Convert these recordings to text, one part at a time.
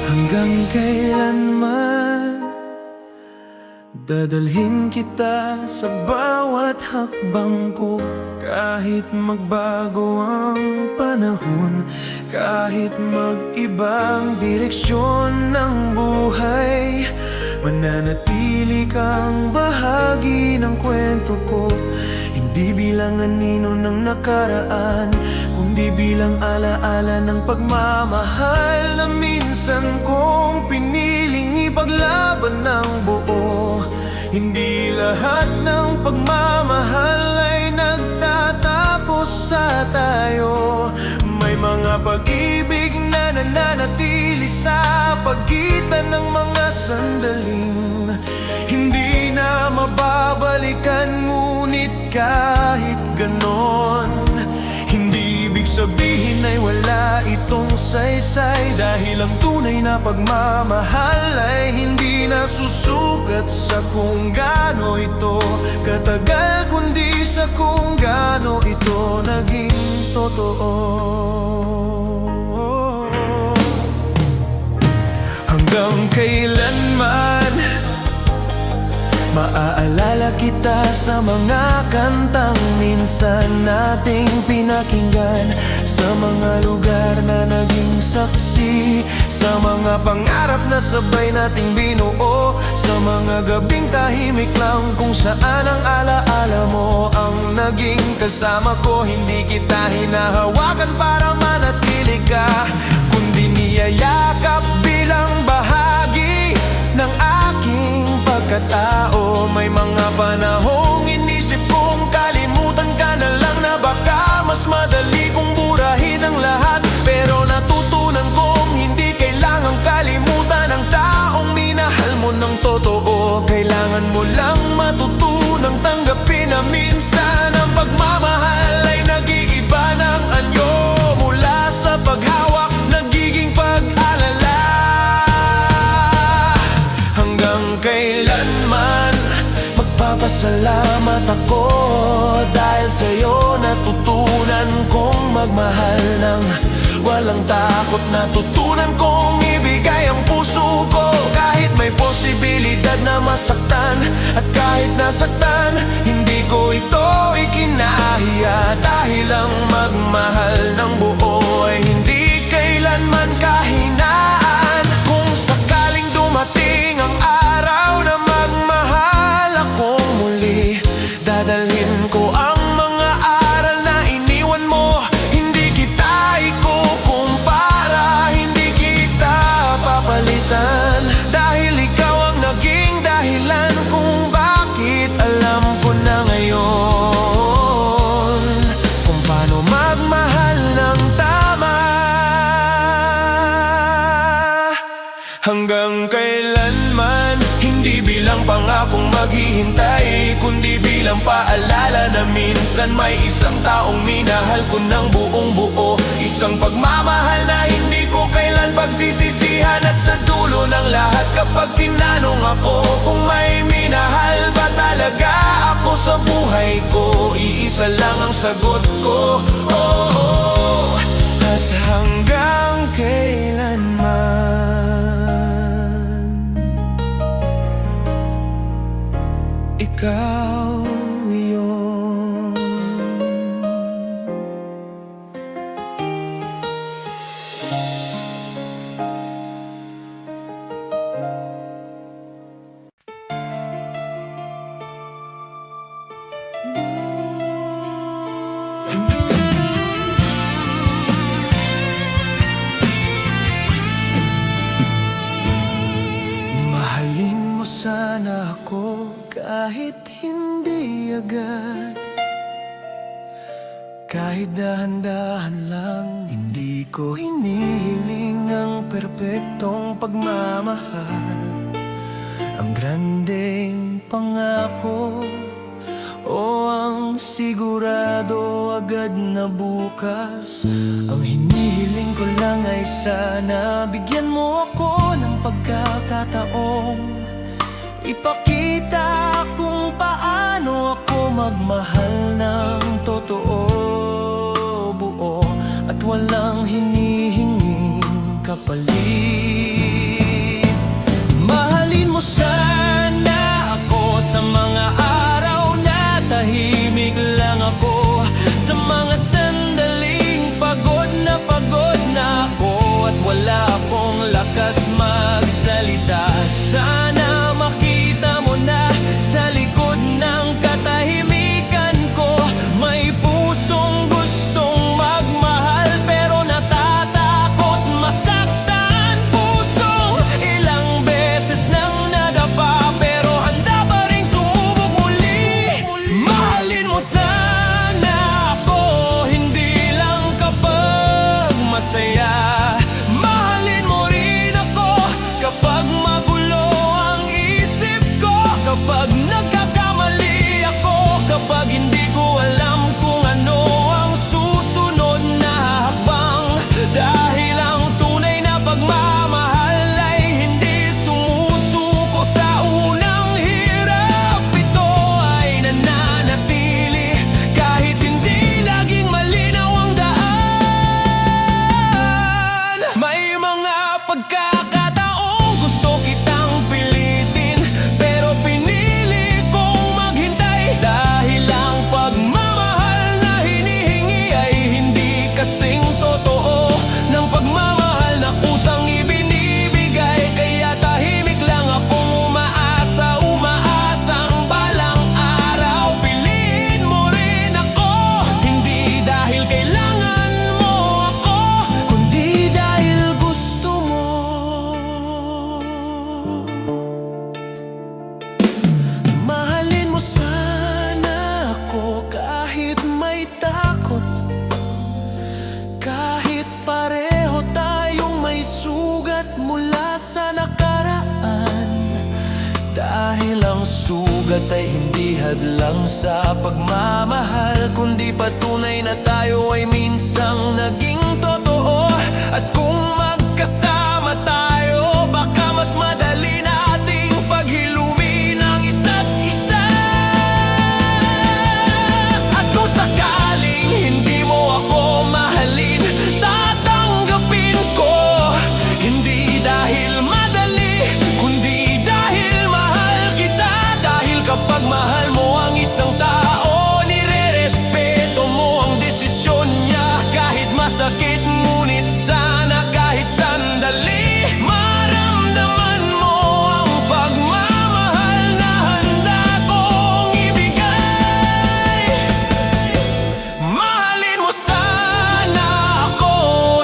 Hanggang kailanman dadalhin kita sa bawat hakbang ko. Kahit magbago ang panahon, kahit mag-ibang direksyon ng buhay, mananatili kang bahagi ng kwento ko. Hindi bilang anino ng nakaraan, kundi bilang alaala ng pagmamahal na minsan kong piniling ipaglaban ng buo. Hindi lahat ng pagmamahal ay nagtatapos sa tayo. May mga pag-ibig na nananatili sa pagitan ng mga sandaling hindi na mababalikan. Ngunit kahit ganon, hindi ibig sabihin ay wala itong saysay. Dahil ang tunay na pagmamahal ay hindi nasusukat sa kung gaano ito katagal, kundi sa kung gaano ito naging totoo. Hanggang kailanman maaalala kita sa mga kantang minsan nating pinakinggan, sa mga lugar na naging saksi, sa mga pangarap na sabay nating binuo, sa mga gabing tahimik lang kung saan ang alaala mo ang naging kasama ko. Hindi kita hinahawakan para manatili ka, kundi niyayakap bilang bahagi ng aking pagkatao. May mga panahong inisip kong kalimutan ka na lang, na baka mas madali kong burahin ang lahat. Pero natutunan kong hindi kailangang kalimutan ang taong minahal mo ng totoo. Kailangan mo lang matutunang tanggapin na minsan ang pagmamahal ay nag-iiba ng anyo. Mula sa paghawak, nagiging pag-alala. Hanggang kailanman magpapasalamat ako, dahil sa'yo natutunan kong magmahal ng walang takot. Natutunan kong ibigay ang puso ko kahit may posibilidad na masaktan. At kahit nasaktan, hindi ko ito ikinahiya. Dahil ang magmahal ng buo ay hindi kailanman kahinaan. Kung sakaling dumating ang araw na magmahal akong muli, dadalhin ko ang mga aral na iniwan mo. Hindi kita ikukumpara, hindi kita papalitan, dahil ikaw ang naging dahilan kung bakit alam ko na ngayon kung paano magmahal ng tama. Hanggang kailanman, hindi bilang pangakong maghihintay, kundi bilang paalala na minsan may isang taong minahal ko ng buong buo. Isang pagmamahal na hindi ko kailan pagsisisihan. At sa dulo ng lahat, kapag tinanong ako kung may minahal ba talaga ako sa buhay ko, iisa lang ang sagot ko, oo. At hanggang kailanman ikaw yun. Mahalin mo sana ako kahit hindi agad, kahit dahan-dahan lang. Hindi ko hinihiling ang perpektong pagmamahal, ang grandeng pangako, o ang sigurado agad na bukas. Ang hinihiling ko lang ay sana bigyan mo ako ng pagkakataong ipakita kung paano ako magmahal ng totoo, buo, at walang hinihinging kapalit. malakas magsalita. Sana makita mo na sa likod ng katahimikan ko may pusong gustong magmahal pero natatakot masaktan. Pusong ilang beses nang nadapa pero handa pa rin sumubok muli. Mahalin mo sana ako, hindi lang kapag masaya. Mahalin mo rin ako kapag magulo ang isip ko, kapag nagkakamali ako, kapag hindi ko alam kung ano ang susunod na hakbang. Dahil ang tunay na pagmamahal ay hindi sumusuko sa unang hirap. Ito ay nananatili kahit hindi laging malinaw ang daan. May mga pagkakataong gusto kitang pilitin pero pinili kong maghintay. Dahil ang pagmamahal na hinihingi ay hindi kasing totoo ng pagmamahal na kusang ibinibigay. Kaya tahimik lang akong umaasang balang araw piliin mo rin ako. Hindi dahil kailangan mo ako, kundi dahil gusto mo. Mahalin mo sana ako kahit may takot, kahit pareho tayong may sugat mula sa nakaraan. Dahil ang sugat ay hindi hadlang sa pagmamahal, kundi patunay na tayo ay minsang naging totoo. At kung magkasama tayo, baka mas madali nating paghilumin ang isa't isa. At kung sakaling hindi mo ako mahalin, tatanggapin ko. Hindi dahil madali, kundi dahil mahal kita. Dahil kapag mahal mo ang isang tao, nire-respeto mo ang desisyon niya. Kahit masakit, ngunit sana kahit sandali maramdaman mo ang pagmamahal na handa kong ibigay. Mahalin mo sana ako,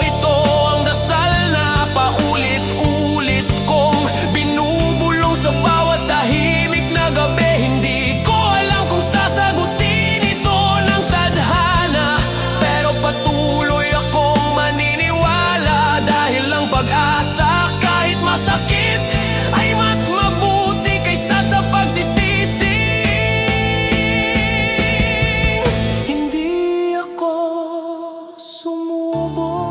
ito ang dasal na paulit-ulit kong binubulong sa bawat tahimik na gabi. Hindi ko alam kung sasagutin ito ng tadhana, pero patuloy akong maniniwala. Dahil ang pag-asa kahit masakit ay mas mabuti kaysa sa pagsisisi. Hindi ako sumubok.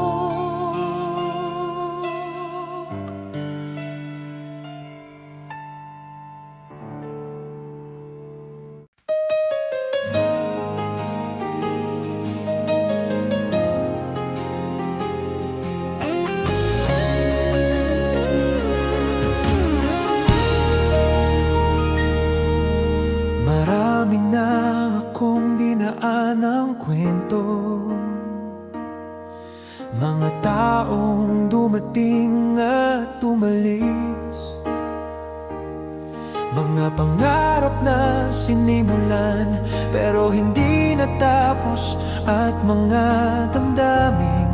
Marami na akong dinaanang kwento, mga taong dumating at umalis, mga pangarap na sinimulan pero hindi natapos, at mga damdaming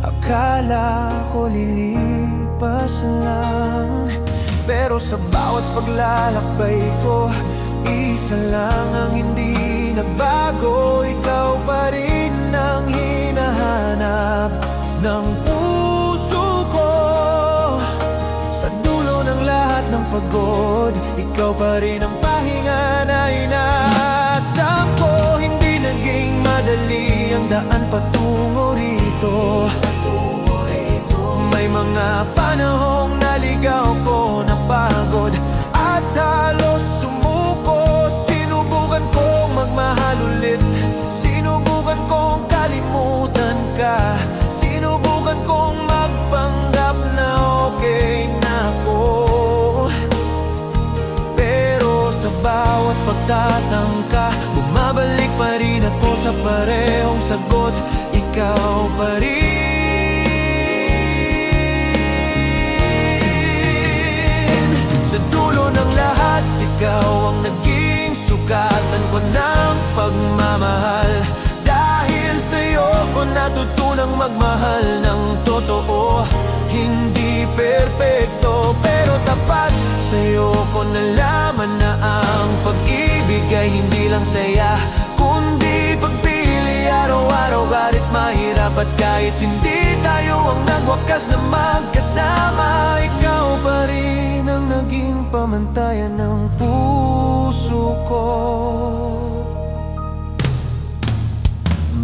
akala ko lilipas lang. Pero sa bawat paglalakbay ko, isa lang ang hindi nagbago. Ikaw pa rin ang hinahanap ng puso ko. Sa dulo ng lahat ng pagod, ikaw pa rin ang pahinga na inaasam ko. Hindi naging madali ang daan patungo rito. May mga panahong naligaw ko, napagod at halos sumuko. Sinubukan kong magmahal ulit, sinubukan kong kalimutan ka, sinubukan kong magpanggap na okay na ako. Pero sa bawat pagtatangka, bumabalik pa rin ako sa parehong sagot. Ikaw pa rin. ko nalaman na ang pag-ibig ay hindi lang saya, kundi pagpili araw-araw kahit mahirap. At kahit hindi tayo ang nagwakas na magkasama, ikaw pa rin ang naging pamantayan ng puso ko.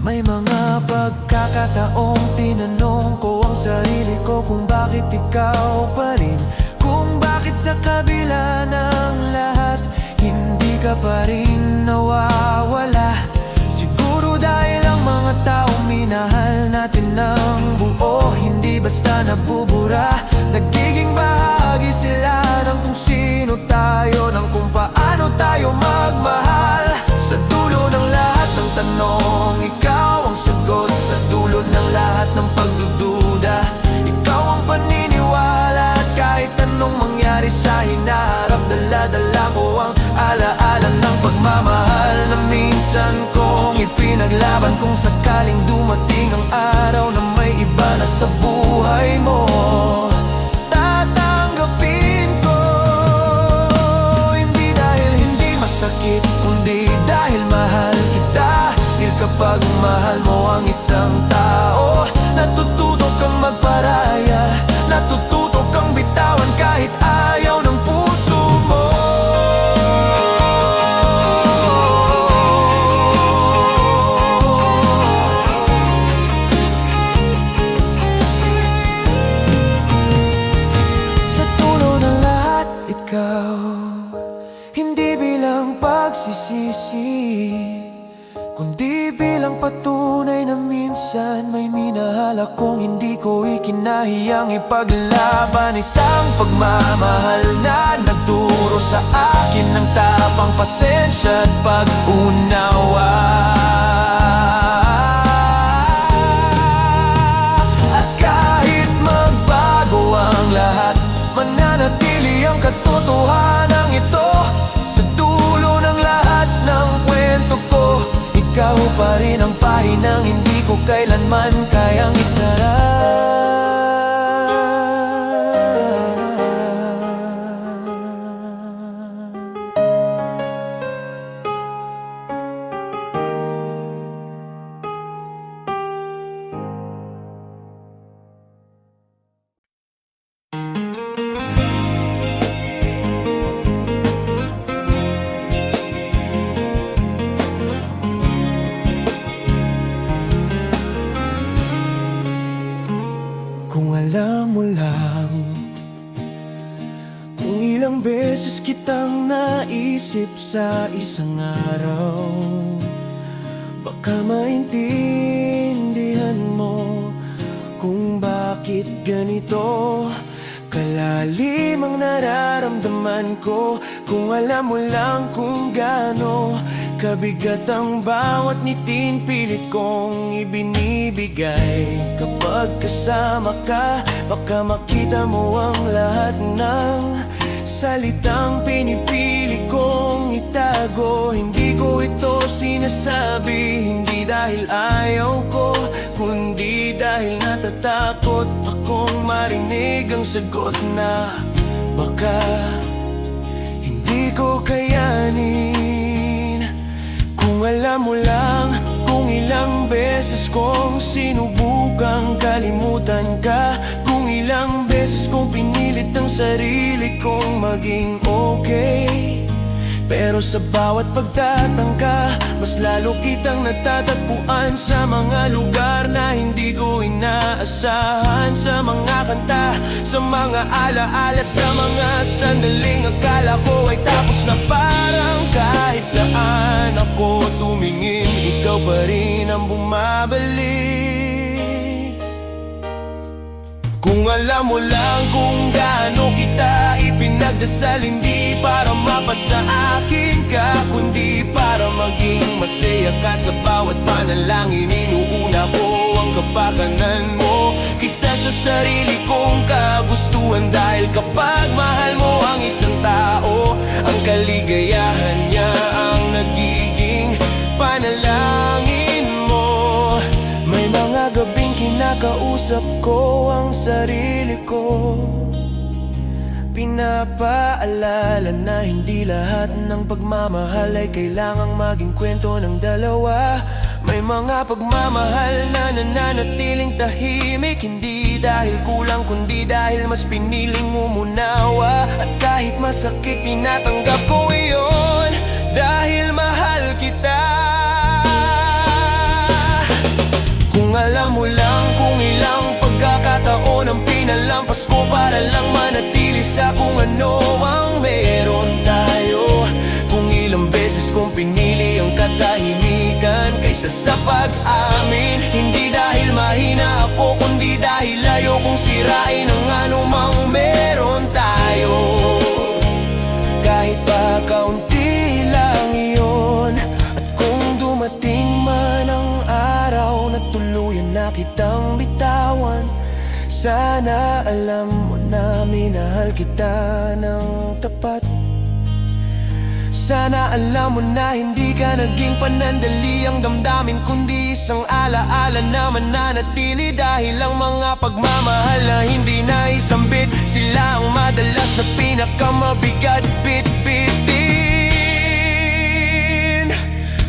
May mga pagkakataong tinanong ko ang sarili ko kung bakit ikaw pa rin, kung bakit sa kabila ng lahat hindi ka pa rin nawawala. Siguro dahil ang mga taong minahal natin ng buo hindi basta nabubura, nagiging bahagi sila ng kung sino tayo, ng kung paano tayo magmahal. Sa dulo ng lahat ng tanong, ikaw ang sagot. Sa dulo ng lahat ng pagdududa, ikaw ang paniniwala. At kahit anong mangyari sa hinaharap, dala-dala ko ang alaala ng pagmamahal na minsan kong ipinaglaban. Kung sakaling dumating ang araw na may iba na sa buhay mo, tatanggapin ko. Hindi dahil hindi masakit, kundi dahil mahal kita. Dahil kapag mahal mo ang isang tao, natututo kang magparaya, natututo kang bitawan kahit ayaw ng puso mo. Sa dulo ng lahat, ikaw hindi bilang pagsisisi, kundi bilang patunay na minsan may minahal akong hindi ko ikinahiyang ipaglaban. Isang pagmamahal na nagturo sa akin ng tapang, pasensya at pag-unawa. At kahit magbago ang lahat, mananatili ang katotohanan ito. Sa dulo ng lahat ng kwento ko, ikaw pa rin ang pahinang hindi ko kailanman kayang isara. Kung alam mo lang kung ilang beses kitang naisip sa isang araw, baka maintindihan mo kung bakit ganito kalalim ang nararamdaman ko. Kung alam mo lang kung gaano kabigat ang bawat nitin pilit kong ibinibigay. Kapag kasama ka, baka makita mo ang lahat ng salitang pinipili kong itago. Hindi ko ito sinasabi, hindi dahil ayaw ko, kundi dahil natatakot akong marinig ang sagot na baka hindi ko kayanin. Kung alam mo lang kung ilang beses kong sinubukang kalimutan ka, kung ilang beses kong pinilit ang sarili kong maging okay, pero sa bawat pagtatangka, mas lalo kitang natatagpuan sa mga lugar na hindi ko inaasahan. Sa mga kanta, sa mga alaala, sa mga sandaling akala ko ay tapos na. Parang kahit saan ako tumingin, ikaw pa rin ang bumabalik. Kung alam mo lang kung gaano kita ipinagdasal, hindi para mapasa akin ka, kundi para maging masaya ka. Sa bawat panalangin, inuuna ko ang kapakanan mo kaysa sa sarili kong kagustuhan. Dahil kapag mahal mo ang isang tao, ang kaligayahan niya ang nagiging panalangin mo. May mga gabing kinakausap ko ang sarili ko Pinapaalala na hindi lahat ng pagmamahal ay kailangang maging kwento ng dalawa. May mga pagmamahal na nananatiling tahimik, hindi dahil kulang kundi dahil mas piniling umunawa. At kahit masakit tinatanggap ko iyon dahil mahal kita. Kung alam mo lang kung ilang pagkakataon ang pinalampas ko para lang manatili sa kung ano ang meron tayo. Kung ilang beses kong pinili ang katahimikan kaysa sa pag-amin. Hindi dahil mahina ako kundi dahil ayokong sirain ang anumang meron tayo. Kahit pa kaunti lang iyon. At kung dumating man ang araw na tuluyan na kitang bitawan, sana alam mo na minahal kita ng tapat. Sana alam mo na hindi ka naging panandali ang damdamin, kundi isang alaala na mananatili. Dahil ang mga pagmamahal na hindi naisambit, sila ang madalas na pinakamabigat bitbitin.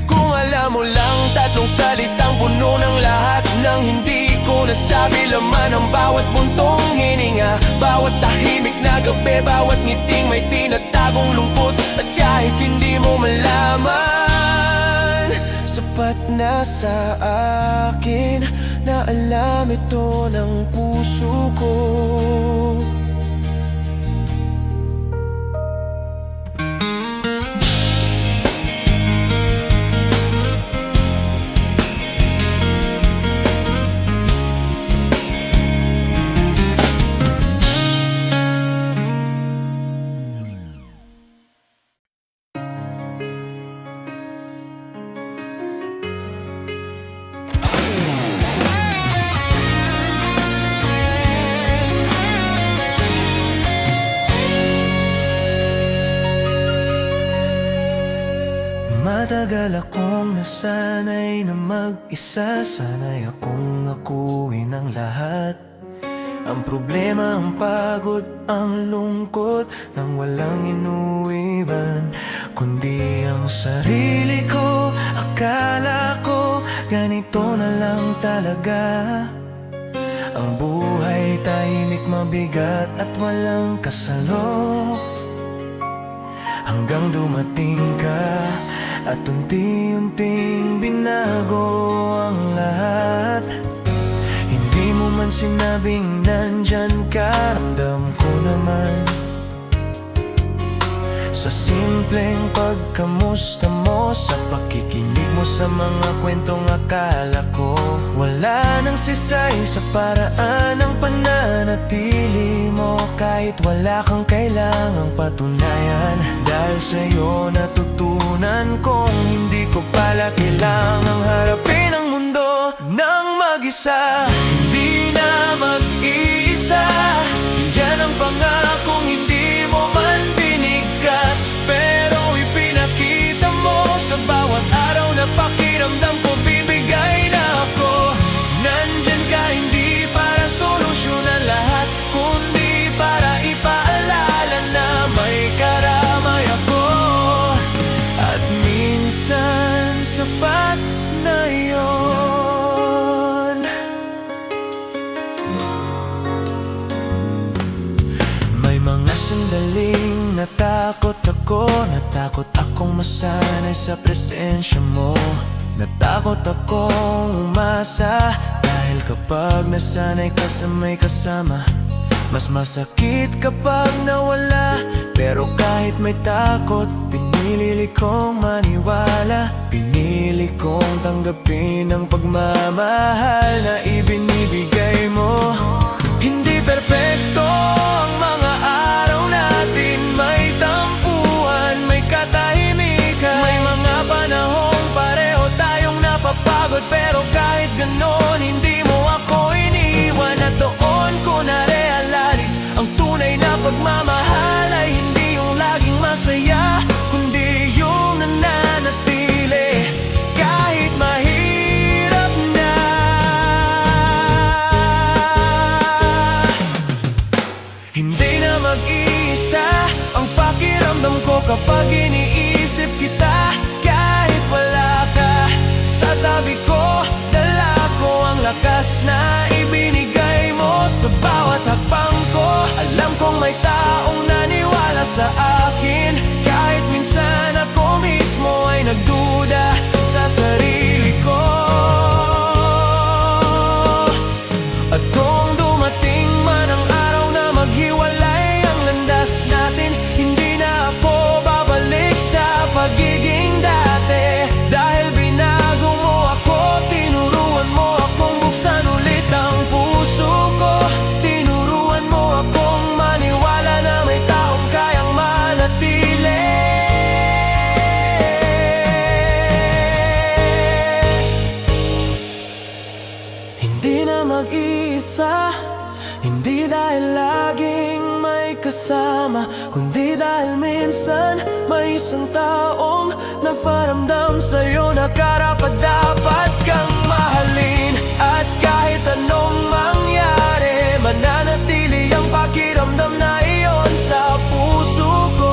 Kung alam mo lang, tatlong salitang puno ng lahat ng hindi ko nasabi, laman ang bawat buntong hininga, bawat tahimik na gabi, bawat ngiting may tinatagong lungkot. At kahit hindi mo malaman, sapat na sa akin na alam ito ng puso ko. Matagal akong nasanay na mag-isa, sanay akong akuin ang lahat. Ang problema, ang pagod, ang lungkot, nang walang inuwiban kundi ang sarili ko. Akala ko ganito na lang talaga ang buhay, tahimik, mabigat at walang kasalo. Hanggang dumating ka at unti-unting binago ang lahat. Hindi mo man sinabing nandyan ka, ramdam ko naman. Sa simpleng pagkamusta mo, sa pakikinig mo sa mga kwentong akala ko wala nang sisay sa paraan ng pananatili mo. Kahit wala kang kailangang patunayan, dahil sa'yo natutunan kong hindi ko pala kailangang harapin ang mundo ng mag-isa. Hindi na mag-iisa, yan ang pangakong hindi mo man binigkas. Pero ipinakita mo sa bawat araw na pakiramdam ko bibigay na ako. Nandyan ka hindi para solusyonan lahat, kundi para ipaalala na may karamay ako. At minsan sapat na yun. May mga sandaling natakot akong masanay sa presensya mo. Natakot akong umasa, dahil kapag nasanay ka sa may kasama, mas masakit kapag nawala. Pero kahit may takot, pinili kong maniwala. Pinili kong tanggapin ang pagmamahal na ibinibigay mo. Hindi perpekto ang mga araw natin, may tampuhan, may katahimikan. May mga panahong pareho tayong napapagod, pero kahit ganon hindi mo ako iniwan. At doon ko na-realize, ang tunay na pagmamahal ay hindi yung laging masaya, kundi yung nananatili kahit mahirap na. Hindi na mag-iisa kapag iniisip kita. Kahit wala ka sa tabi ko, dala ko ang lakas na ibinigay mo sa bawat hakbang ko. Alam kong may taong naniwala sa akin, kahit minsan ako mismo ay nagduda sa sarili ko. At kung dumating man ang araw na maghiwalay ang landas natin, hindi na ako babalik sa pagiging dati. Dahil binago mo ako, tinuruan mo akong buksan ulit ang puso ko. Tinuruan mo akong maniwala na may taong kayang manatili. Hindi na mag-iisa, hindi dahil laging may kasama, kundi dahil minsan may isang taong nagparamdam sa'yo na karapat-dapat kang mahalin. At kahit anong mangyari, mananatili ang pakiramdam na iyon sa puso ko.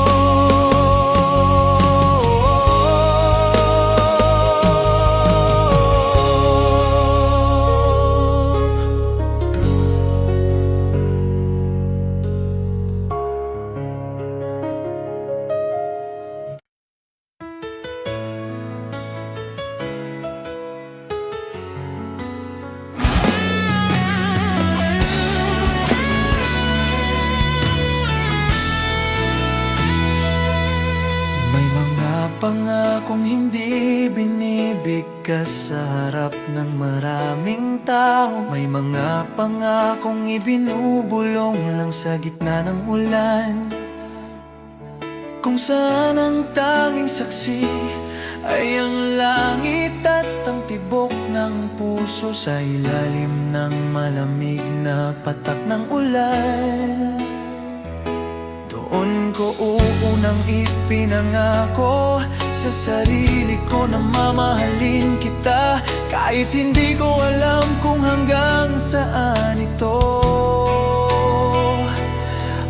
May mga pangakong hindi binibigkas sa harap ng maraming tao. May mga pangakong ibinubulong lang sa gitna ng ulan, kung saan ang tanging saksi ay ang langit at ang tibok ng puso sa ilalim ng malamig na patak ng ulan. Doon ko unang ipinangako sa sarili ko na mamahalin kita, kahit hindi ko alam kung hanggang saan ito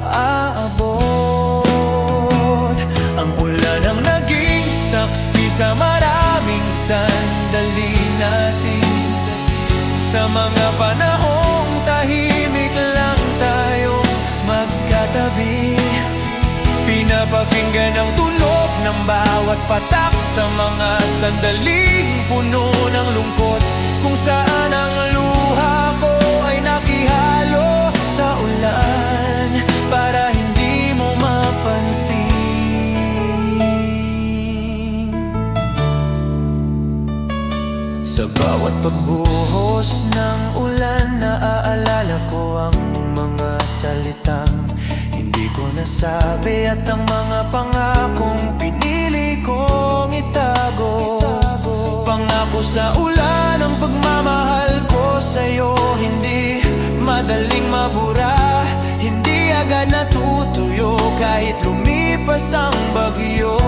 aabot. Ang ulan ang naging saksi sa maraming sandali natin, sa mga panahong tahimik lang tayong magkatabi. Pinapakinggan ang tunog ng bawat patak sa mga sandaling puno ng lungkot, kung saan ang luha ko ay nakihalo sa ulan para hindi mo mapansin. Sa bawat pagbuhos ng ulan, naaalala ko ang mga salitang hindi ko nasabi at ang mga pangakong pinili kong itago. Pangako sa ulan, ang pagmamahal ko sa'yo hindi madaling mabura, hindi agad natutuyo kahit lumipas ang bagyo.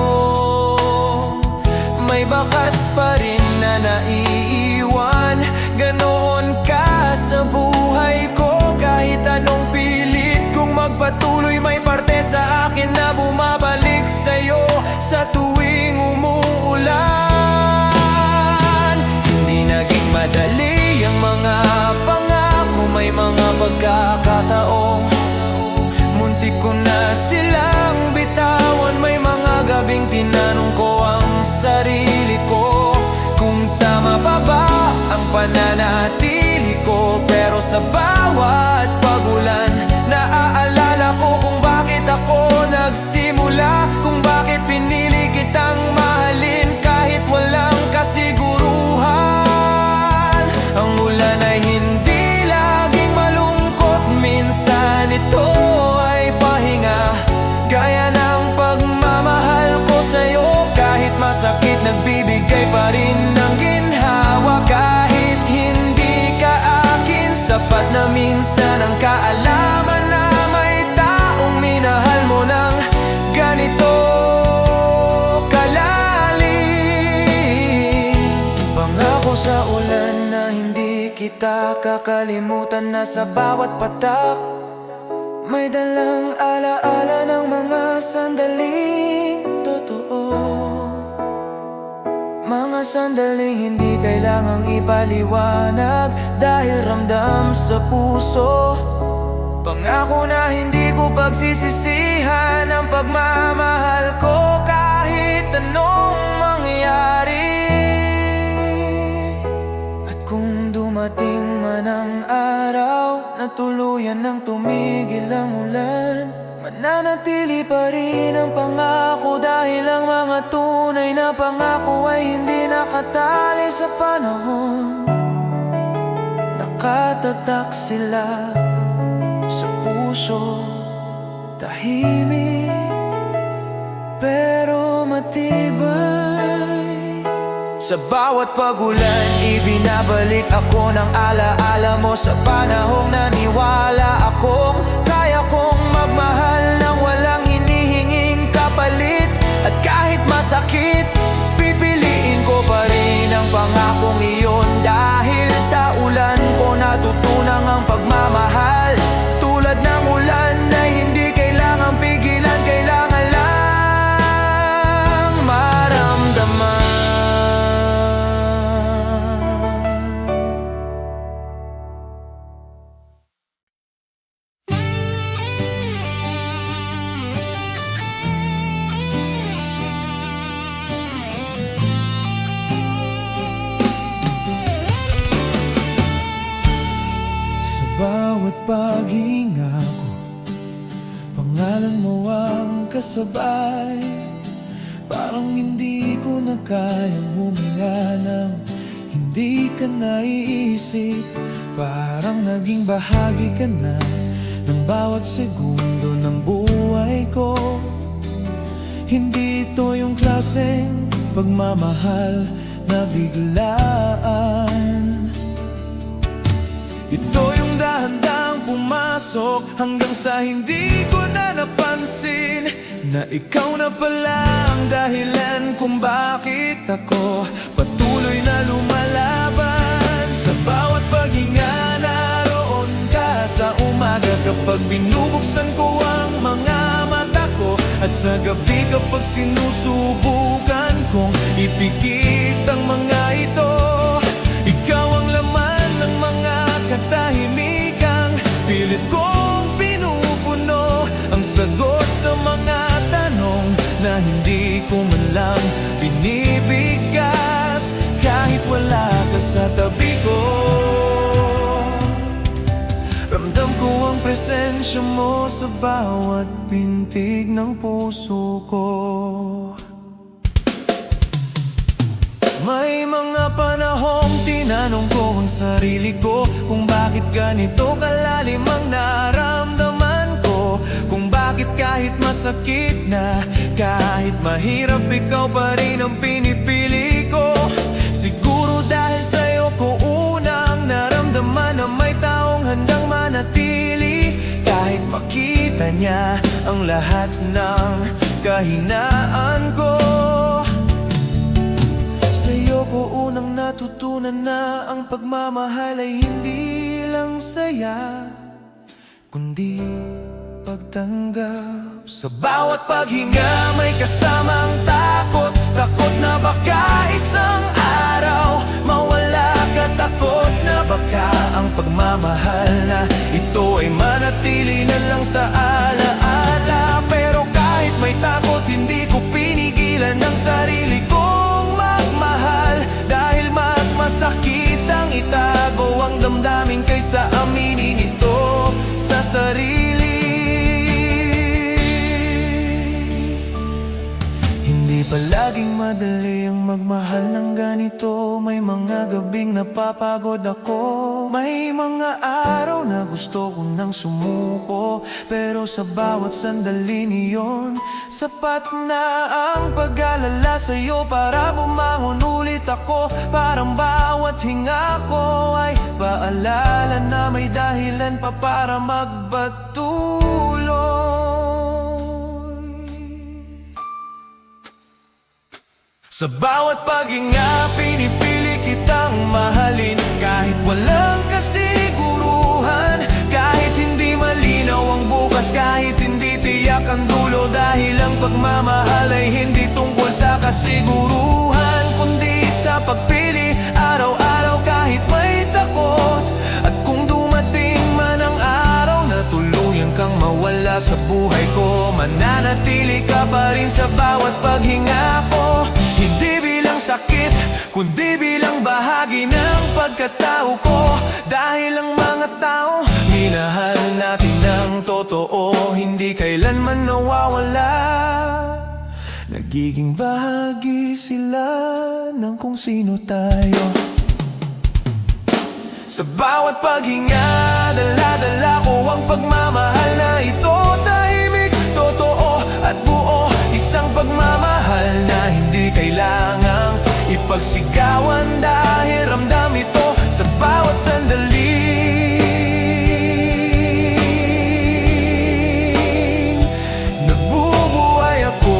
May bakas pa rin na naiiwan, ganoon ka sa buhay ko. Kahit anong pilit kong magpatuloy, may parte sa akin na bumabalik sa'yo sa tuwing umuulan. Hindi naging madali ang mga pangako, may mga pagkakataong muntik ko na silang bitawan. May mga gabing tinanong ko ang sarili ko kung tama pa ba ang pananatili ko. Pero sa bawat pagulan, naaalala ko kung bakit ako nagsimula, kung bakit pinili kitang mahalin kahit walang kasiguruhan. Ang ulan ay hindi laging malungkot, minsan ito ay pahinga, gaya ng pagmamahal ko sa'yo. Kahit masakit, nagbibigay pa rin ng ginhawa. Kahit hindi ka akin, sapat na minsan ang kaalaman na may taong minahal mo ng ganito kalalim. Pangako sa ulan na hindi kita kakalimutan, na sa bawat patak may dalang alaala ng mga sandaling totoo, mga sandaling hindi kailangang ipaliwanag, dahil ramdam sa puso. Pangako na hindi ko pagsisisihan ang pagmamahal ko, kahit anong mangyari. At kung dumating man ang araw na tuluyan ng tumigil ang ulan, mananatili pa rin ang pangako, dahil ang mga tunay na pangako ay hindi nakatali sa panahon. Nakatatak sila sa puso, tahimik pero matibay. Sa bawat pagulan, ibinabalik ako ng alaala mo, sa panahong naniwala akong kaya kong magmahal nang walang hinihinging kapalit. At kahit masakit, pipiliin ko pa rin ang pangakong iyon, dahil sa ulan ko natutunang ang pagmamahal. Tulad ng ulan na hindi kailangang pigilan, kailangan lang maramdaman. Sa bawat paghinga ko, pangalan mo ang kasabay. Parang hindi ko na kayang huminga nang hindi ka naiisip. Parang naging bahagi ka na ng bawat segundo ng buhay ko. Hindi ito yung klaseng pagmamahal na biglaan. Ito yung dahan-dahang pumasok hanggang sa hindi ko na napansin na ikaw na pala ang dahilan kung bakit ako patuloy na lumalaban. Sa bawat paghinga naroon ka sa umaga, kapag binubuksan ko ang mga mata ko, at sa gabi kapag sinusubukan kong ipikit ang mga ito. Ikaw ang laman ng mga katahimikang pilit kong pinupuno, ang sagot sa mga tanong na hindi ko man lang binibigkas, kahit wala ka sa tabi ko. Ramdam ko ang presensya mo sa bawat pintig ng puso ko. May mga panahong tinanong ko ang sarili ko kung bakit ganito kalalim ang naramdaman ko, kung bakit kahit masakit na, kahit mahirap, ikaw pa rin ang pinipili ko. Siguro dahil sa'yo ko unang naramdaman na may taong handang manatili, kahit makita niya ang lahat ng kahinaan ko. Sa'yo ko unang natutunan na ang pagmamahal ay hindi lang saya, kundi pagtanggap. Sa bawat paghinga may kasamang takot, takot na baka isang araw mawala ka, takot na baka ang pagmamahal na ito ay manatili na lang sa alaala. Pero kahit may takot, hindi ko pinigilan ang sarili kong magmahal, dahil mas masakit ang itago ang damdamin kaysa aminin ito sa sarili. Hindi palaging madali ang magmahal ng ganito. May mga gabing napapagod ako, may mga araw na gusto ko nang sumuko, pero sa bawat sandali niyon, sapat na ang pag-alala sa'yo para bumangon ulit ako. Parang bawat hinga ko ay paalala na may dahilan pa para magpatuloy. Sa bawat paghinga, pinipili kitang mahalin, kahit walang kasiguruhan, kahit hindi malinaw ang bukas, kahit hindi tiyak ang dulo. Dahil ang pagmamahal ay hindi tungkol sa kasiguruhan, kundi sa pagpili araw-araw kahit may takot. At kung dumating man ang araw na tuluyang kang mawala sa buhay ko, mananatili ka pa rin sa bawat paghinga ko. Hindi bilang sakit, kundi bilang bahagi ng pagkatao ko. Dahil ang mga tao minahal natin ng totoo, hindi kailanman nawawala. Nagiging bahagi sila ng kung sino tayo. Sa bawat paghinga, dala-dala ko ang pagmamahal na ito. Tahimik, totoo at buo. Isang pagmamahal na hindi kailangang ipagsigawan, dahil ramdam ito sa bawat sandali. Nagbubuhay ako.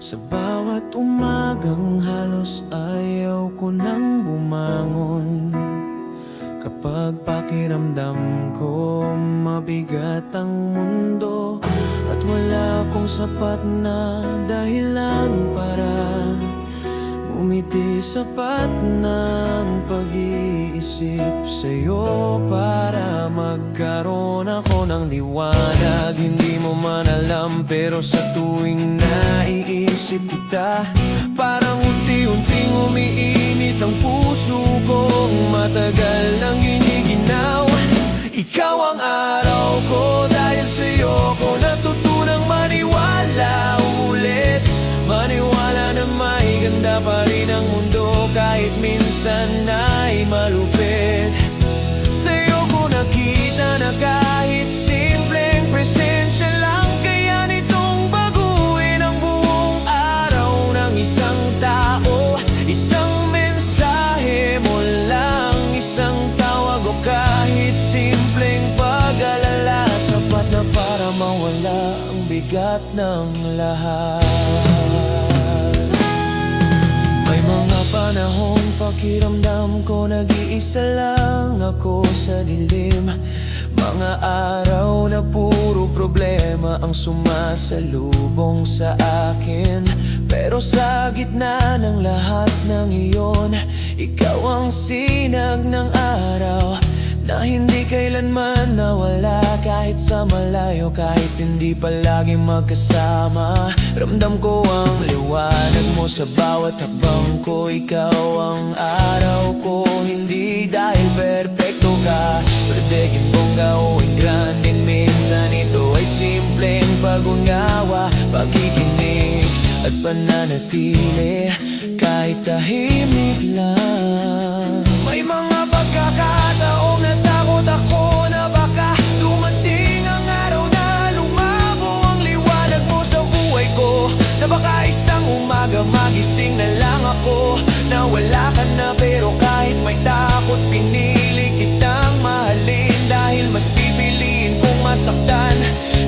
Sa bawat umagang halos ayaw ko nang bumangon, kapag pakiramdam ko mabigat ang mundo at wala akong sapat na dahilan para umiti. Sapat ng pag-iisip sa'yo para magkaroon ako ng liwanag. Hindi mo man alam, pero sa tuwing naiisip kita, parang unti-unting umiinit ang puso kong matagal nang giniginaw. Ikaw ang araw ko, dahil sa'yo ko natutunang maniwala ulit. Maniwala na may ganda pa rin ang mundo, kahit minsan ay malupit. Sa'yo ko nakita na kahit simpleng presensya lang, kaya nitong baguhin ang buong araw ng isang tao. Isang mensahe mo lang, isang tawag o kahit simpleng pag-alala, sapat na para mawala ang bigat ng lahat. May mga panahon pakiramdam ko nag-iisa lang ako sa dilim. Mga araw na puro problema ang sumasalubong sa akin, pero sa gitna ng lahat ng iyon, ikaw ang sinag ng araw na hindi kailanman nawala. Kahit sa malayo, kahit hindi palagi magkasama, ramdam ko ang liwanag mo sa bawat hakbang ko. Ikaw ang araw ko, hindi dahil perpekto ka, pwedeng bongga o ingranding. Minsan ito ay simpleng pag-ungawa, pagkikinig at pananatili kahit tahimik lang. May mga pagkakataong natakot ako na baka dumating ang araw na lumabo ang liwanag mo sa buhay ko, na baka isang umaga magising na lang ako na wala ka na. Pero kahit may takot, pinili kitang mahalin, dahil mas pipiliin kong masaktan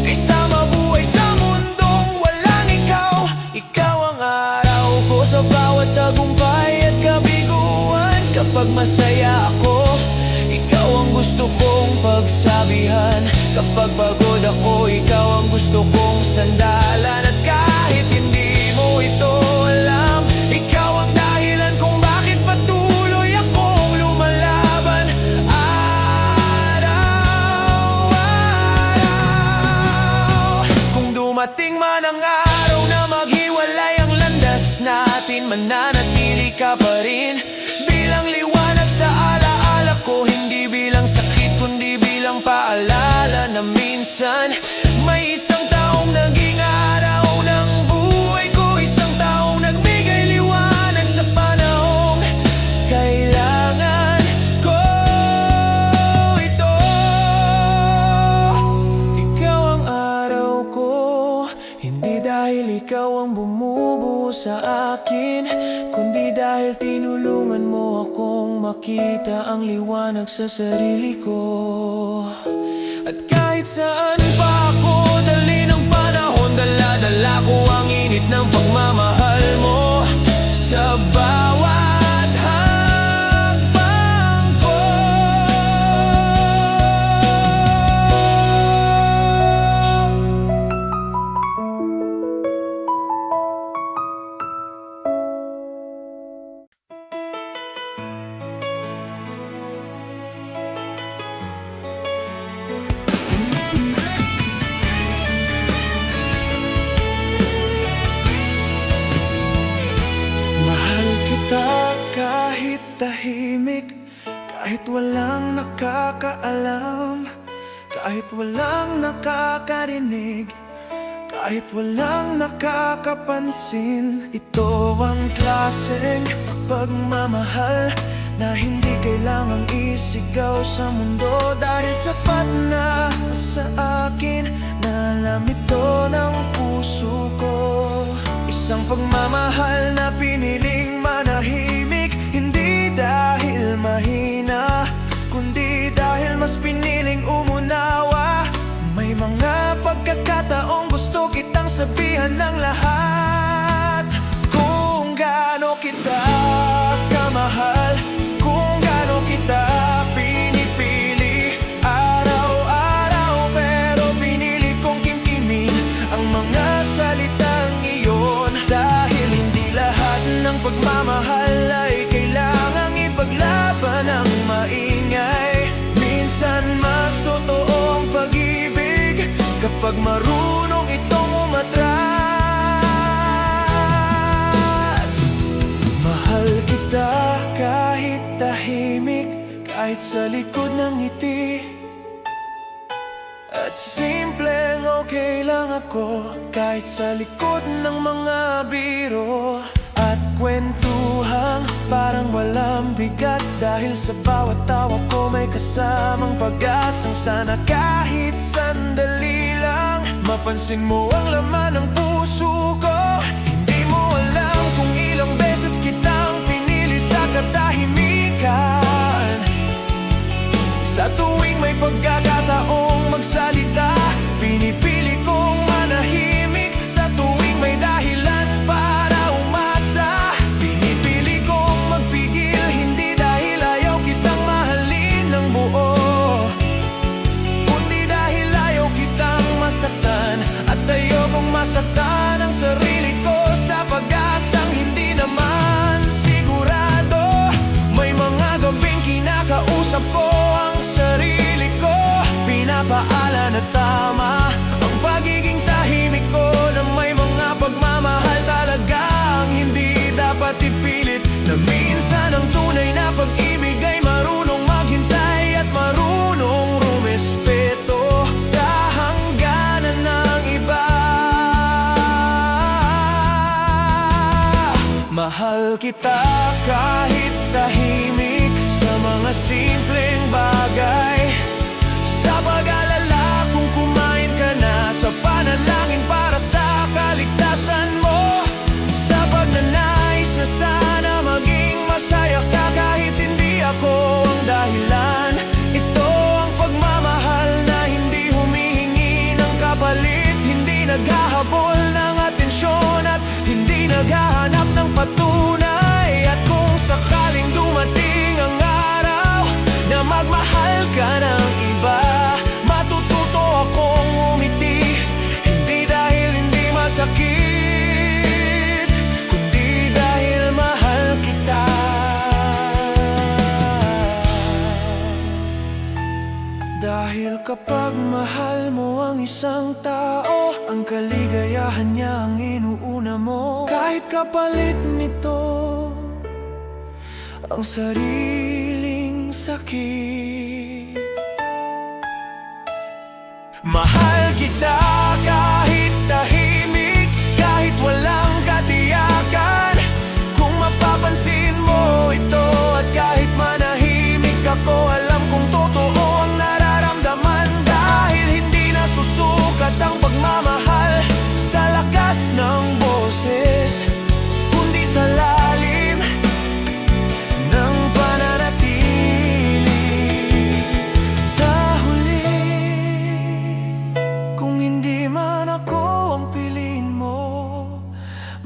kaysa mabuhay sa mundong walang ikaw. Ikaw ang araw ko sa bawat tagumpay at kabiguan. Kapag masaya ako, ikaw ang gusto kong pagsabihan. Kapag pagod ako, ikaw ang gusto kong sandalan. At kahit hindi mo ito alam, ikaw ang dahilan kung bakit patuloy akong lumalaban. Araw-araw, kung dumating man ang araw na maghiwalay ang landas natin, mananatili ka pa rin bilang liwanag sa alaala ko. Hindi bilang sakit, kundi bilang paalala na minsan may isang taong naging araw ng buhay ko. Isang taong nagbigay liwanag sa panahong kailangan ko ito. Ikaw ang araw ko, ikaw ang bumubuo sa akin, kundi dahil tinulungan mo akong makita ang liwanag sa sarili ko. At kahit saan pa ako dalhin ng panahon, dala-dala ko ang init ng pagmamahal mo sa bawat hakbang ko. Mahal kita kahit tahimik, kahit walang nakakaalam, kahit walang nakakarinig, kahit walang nakakapansin. Ito ang klaseng pagmamahal na hindi kailangang isigaw sa mundo, dahil sapat na sa akin na alam ito ng puso ko. Isang pagmamahal na piniling manahimik, hindi dahil mahina, kundi dahil mas piniling umunawa. May mga pagkakataong gusto kitang sabihan ng lahat, kung gaano kita kamahal, kung gaano kita pinipili araw-araw. Pero pinili kong kimkimin ang mga salitang iyon, dahil hindi lahat ng pagmamahal ay kailangang ipaglaban ng maingay. Minsan mas totoo ang pag-ibig kapag marunong itong umatras. Mahal kita kahit tahimik, kahit sa likod ng ngiti, at simpleng okay lang ako kahit sa likod ng mga biro at kwentuhang parang walang bigat, dahil sa bawat tawa ko may kasamang pag-asang sana kahit sandali lang mapansin mo ang laman ng puso ko. Hindi mo alam kung ilang beses kitang pinili sa katahimikan, sa tuwing may pagkakataong magsalita, pinipili kong manahimik. Sa tuwing may dahilan para umasa, pinipili kong magpigil, hindi dahil ayaw kitang mahalin ng buo, kundi dahil ayaw kitang masaktan. At ayokong masaktan ang sarili ko sa pag-asang hindi naman sigurado. May mga gabing kinakausap ko ang sarili ko, pinapaala na tama ang pagiging tahimik ko, na may mga pagmamahal talagang hindi dapat ipilit, na minsan ang tunay na pag-ibig ay marunong maghintay at marunong rumespeto sa hangganan ng iba. Mahal kita kahit tahimik, sa mga simpleng bagay, sa pag-alala kung kumain ka na, sa panalangin para sa kaligtasan mo, sa pagnanais na sana maging masaya ka kahit hindi ako ang dahilan. Ito ang pagmamahal na hindi humihingi ng kapalit, hindi naghahabol ng atensyon at hindi naghahanap ng patunay. At kung sakaling dumating ang araw na magmahal ka ng iba, matututo akong umiti, hindi dahil hindi masakit, kundi dahil mahal kita. Dahil kapag mahal mo ang isang tao, ang kaligayahan niya ang inuuna mo, kahit kapalit nito ang sariling sakit. Mahal kita kahit tahimik, kahit walang katiyakan, kung mapapansin mo ito, at kahit manahimik ako, alam kong totoo ang nararamdaman, dahil hindi nasusukat ang pagmamahal sa lakas ng buhay.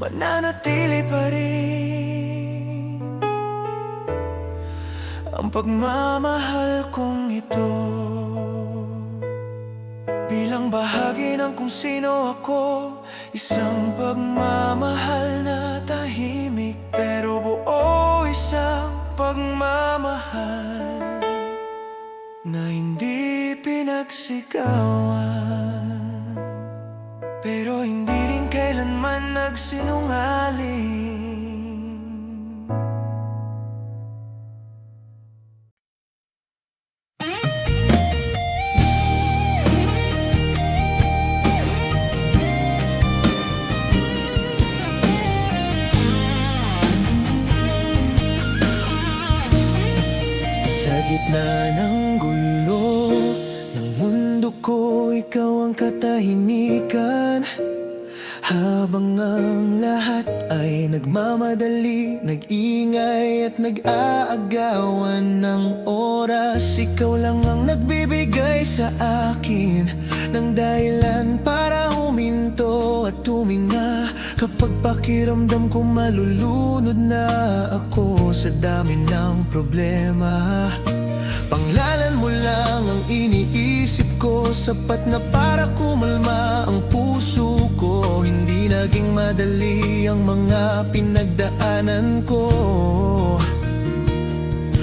mananatili pa rin ang pagmamahal kong ito. Bilang bahagi ng kung sino ako, isang pagmamahal na tahimik pero buo, isang pagmamahal na hindi pinagsigawan, pero hindi rin kailanman nagsinungaling. Sa gitna ng gulo ng mundo ko, ikaw ang katahimikan. Habang ang lahat ay nagmamadali, nag-ingay at nag-aagawan ng oras, ikaw lang ang nagbibigay sa akin ng dahilan para huminto at tuminga. Kapag pakiramdam ko malulunod na ako sa dami ng problema, panglalan mo lang ang iniisip ko, sapat na para kumalma ang puso ko. Hindi naging madali ang mga pinagdaanan ko.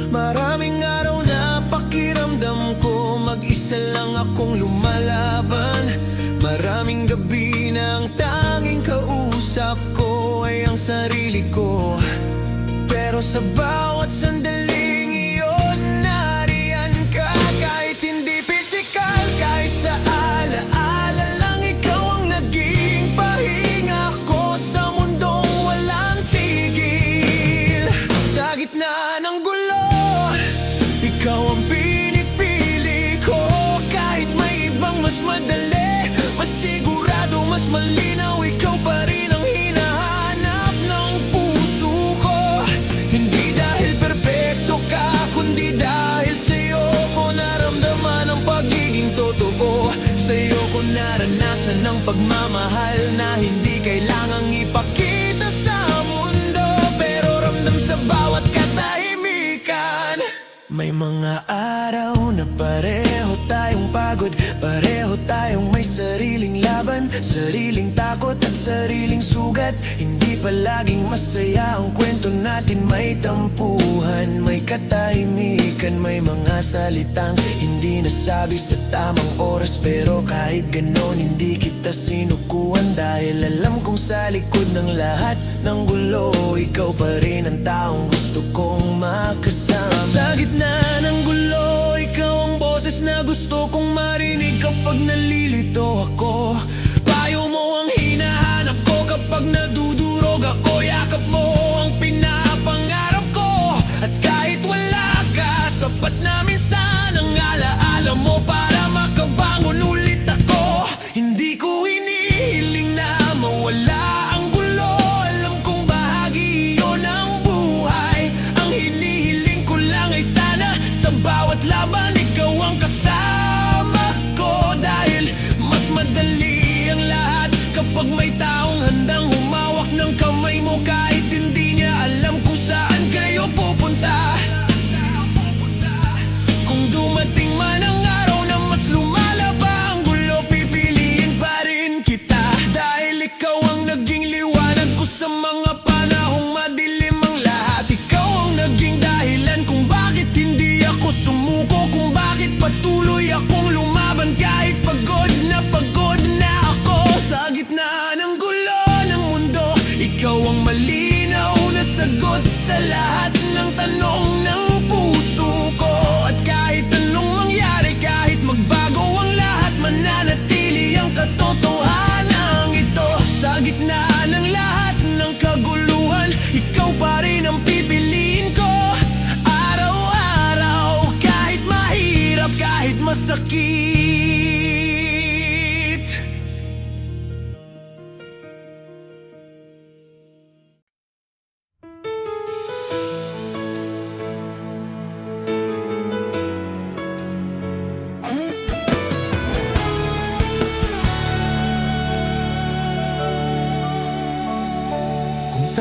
Maraming araw na pakiramdam ko mag-isa lang akong lumalaban. Maraming gabi na ang tanging kausap ko ay ang sarili ko. Pero sa bawat sandaling iyon, nariyan ka. Kahit hindi pisikal, kahit sa alaala lang, ikaw ang naging pahinga ko sa mundong walang tigil. Sa gitna ng gulo, ikaw ang pinipili ko. Kahit may ibang mas madali, mas sigurado, mas malinaw, ikaw pa rin ang hinahanap ng puso ko. Hindi dahil perpekto ka, kundi dahil sa'yo ko naramdaman ang pagiging totoo. Sa'yo ko naranasan ang pagmamahal na hindi kailangang ipakita sa mundo, pero ramdam sa bawat katahimikan. May mga araw na pareho tayong pagod, pareho tayong may sariling laban, sariling takot at sariling sugat. Hindi palaging masaya ang kwento natin, may tampuhan, may katahimikan, may mga salitang hindi nasabi sa tamang oras. Pero kahit ganon hindi kita sinukuhan, dahil alam kong sa likod ng lahat ng gulo, ikaw pa rin ang taong gusto kong makasama. Sa gitna ng gulo, ikaw ang boses na gusto kong marinig kapag nalilito ako. Payo mo ang hinahanap ko kapag nadudurog ako. Yakap mo ang pinapangarap ko, at kahit wala ka, sapat na minsan ang alaala mo para makabangon ulit ako. Hindi ko hinihiling na mawala ang gulo, alam kong bahagi iyon ng buhay. Ang hinihiling ko lang ay sana sa bawat laban ikaw ang kasama ko, dahil mas madali ang lahat kapag may taong handang humawak ng kamay mo. Kahit hindi niya alam kung saan kayo pupunta, kung dumating man ang araw na mas lumalaba ang gulo, pipiliin pa rin kita. Dahil ikaw ang naging liwanag ko sa mga panahong madilim ang lahat. Ikaw ang naging dahilan kung bakit hindi ako sumuko, kung bakit patuloy akong lumaban kahit pagod na ako. Sa gitna ng gulo ng mundo, ikaw ang malinaw na sagot sa lahat ng tanong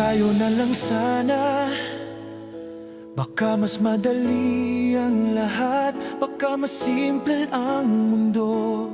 tayo na lang sana, baka mas madali ang lahat, baka mas simple ang mundo.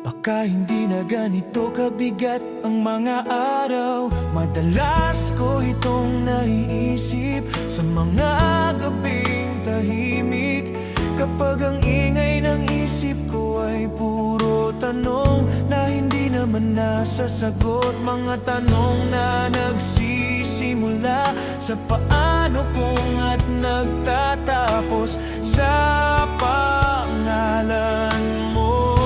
Baka hindi na ganito kabigat ang mga araw. Madalas ko itong naiisip sa mga gabing tahimik, kapag ang ingay ng isip ko ay puro tanong na hindi naman nasasagot. Mga tanong na nagsisimula sa paano kung at nagtatapos sa pangalan mo.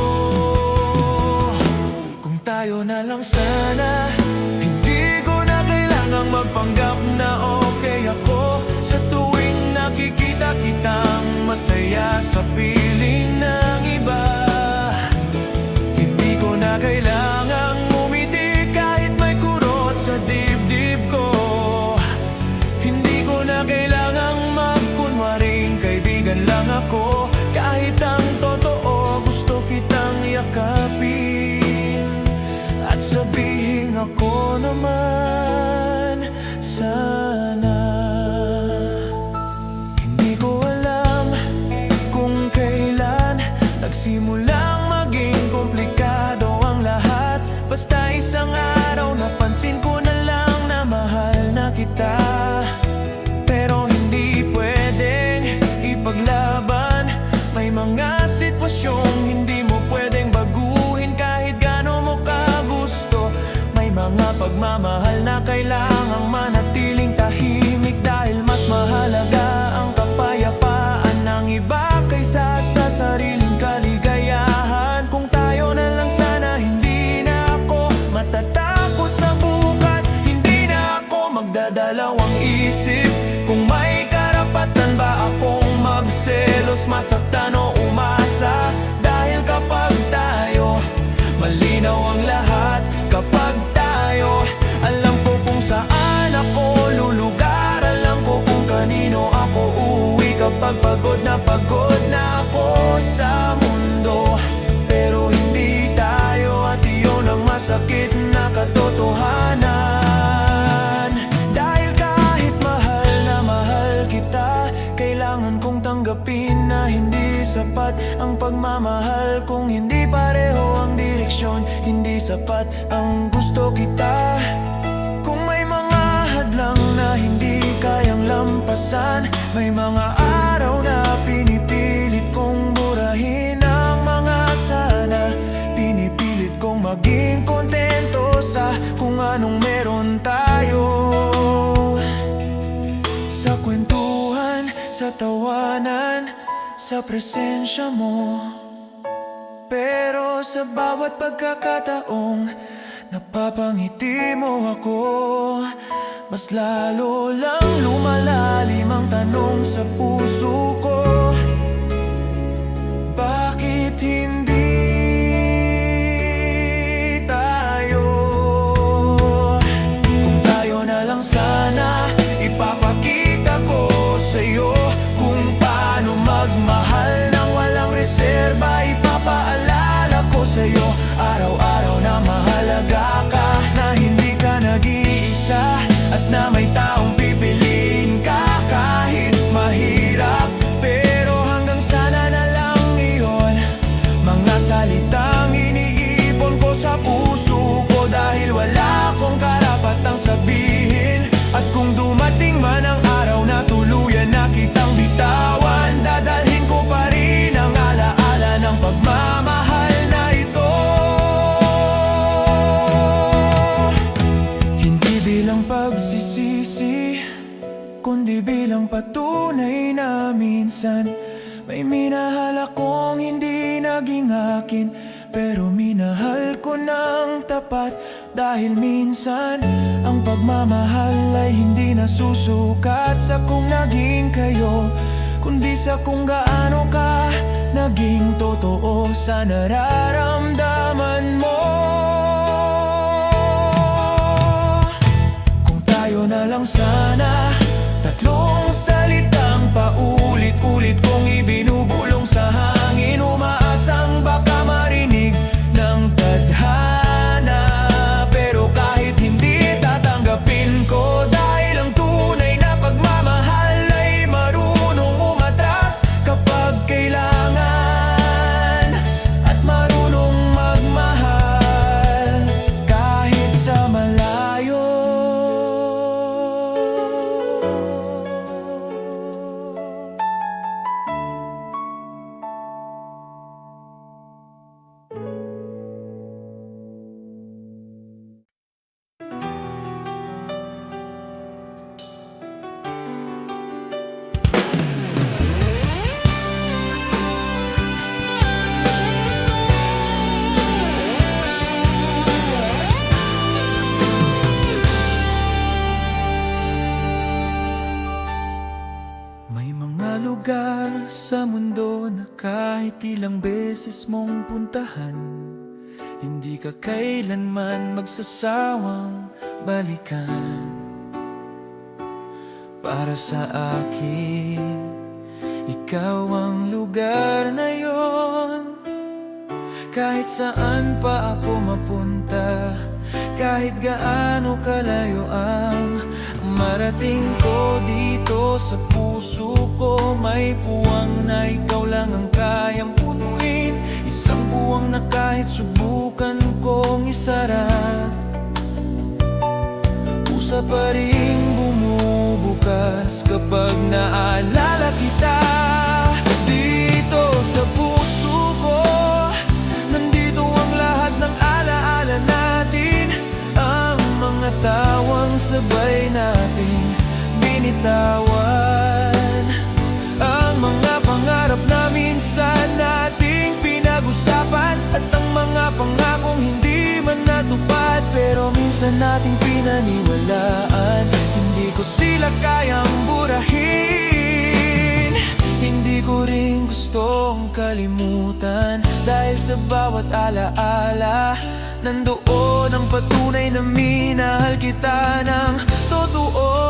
Kung tayo na lang sana, hindi ko na kailangang magpanggap na okay ako. Sa tuwing nakikita kitang masaya sa piling ng iba, hindi ko na kailangang ngumiti kahit may kurot sa dibdib ko. Hindi ko na kailangang magkunwaring kaibigan lang ako, kahit ang totoo gusto kitang yakapin at sabihin ako naman sana. Hindi ko alam kung kailan nagsimulang maging komplikado ang lahat. Basta isang araw napansin ko na lang na mahal na kita. Pero hindi pwedeng ipaglaban, may mga sitwasyong hindi mo pwedeng baguhin kahit gaano mo kagusto. May mga pagmamahal na kailangang manatiling tahimik dahil mas mahalaga ang kapayapaan ng iba kaysa sa sariling kaligayahan. Kung tayo na lang sana, hindi na ako matatakot sa bukas, hindi na ako magdadalawang isip kung may karapatan ba akong magselos, masaktan o umasa. Dahil kapag tayo, malinaw ang lahat. Kapag tayo, alam ko kung saan ako lulugar, alam ko kung kanino ako uuwi kapag pagod na ako sa mundo. Pero hindi tayo, at iyon ang masakit na katotohanan. Dahil kahit mahal na mahal kita, kailangan kong tanggapin na hindi sapat ang pagmamahal kung hindi pareho ang direksyon. Hindi sapat ang gusto kita kung may mga hadlang na hindi kayang lampasan. May mga araw na pinipilit kong burahin ang mga sana. Pinipilit kong maging kontento sa kung anong meron tayo, sa kwentuhan, sa tawanan, sa presensya mo. Pero sa bawat pagkakataong napapangiti mo ako, mas lalo lang lumalalim ang tanong sa puso ko. Bakit hindi tayo? Kung tayo na lang sana, ipapakita ko sa'yo kung paano magmahal ng walang reserba. Ipapaalala ko sa'yo araw-araw na mahalaga ka, na hindi ka nag-iisa, at na may taong pipiliin ka kahit mahirap. Pero hanggang sana na lang iyon, mga salitang iniipon ko sa puso ko, dahil wala akong karapatang sabihin. At kung dumating man ang araw na tuluyan na kitang bitawan, dadalhin ko pa rin ang alaala ng pagmamahal na ito. Hindi bilang pagsisisi, kundi bilang patunay na minsan may minahal akong hindi naging akin, pero minahal ko ng tapat. Dahil minsan ang pagmamahal ay hindi nasusukat sa kung naging kayo, kundi sa kung gaano ka naging totoo sa nararamdaman mo. Kung tayo na lang sana, tatlong salitang paulit-ulit kong ibinubulong sa hangin, umaasang baka marinig ng tadhana. Pero kahit hindi tatanggapin ko, sa mundo na kahit ilang beses mong puntahan, hindi ka kailanman magsasawang balikan. Para sa akin, ikaw ang lugar na yon. Kahit saan pa ako mapunta, kahit gaano kalayo ang marating ko, dito sa puso ko may puwang na ikaw lang ang kayang punuin. Isang buwang na kahit subukan kong isara, pusa pa rin bumubukas kapag naalala kita. Dito sa puso ko, nandito ang lahat ng alaala natin, ang mga tawang sabay nating binitawan, ang mga pangarap na minsan nating pinag-usapan, at ang mga pangakong hindi man natupad pero minsan nating pinaniwalaan. Hindi ko sila kayang burahin, hindi ko rin gustong kalimutan, dahil sa bawat alaala nandoon ang patunay na minahal kita ng totoo.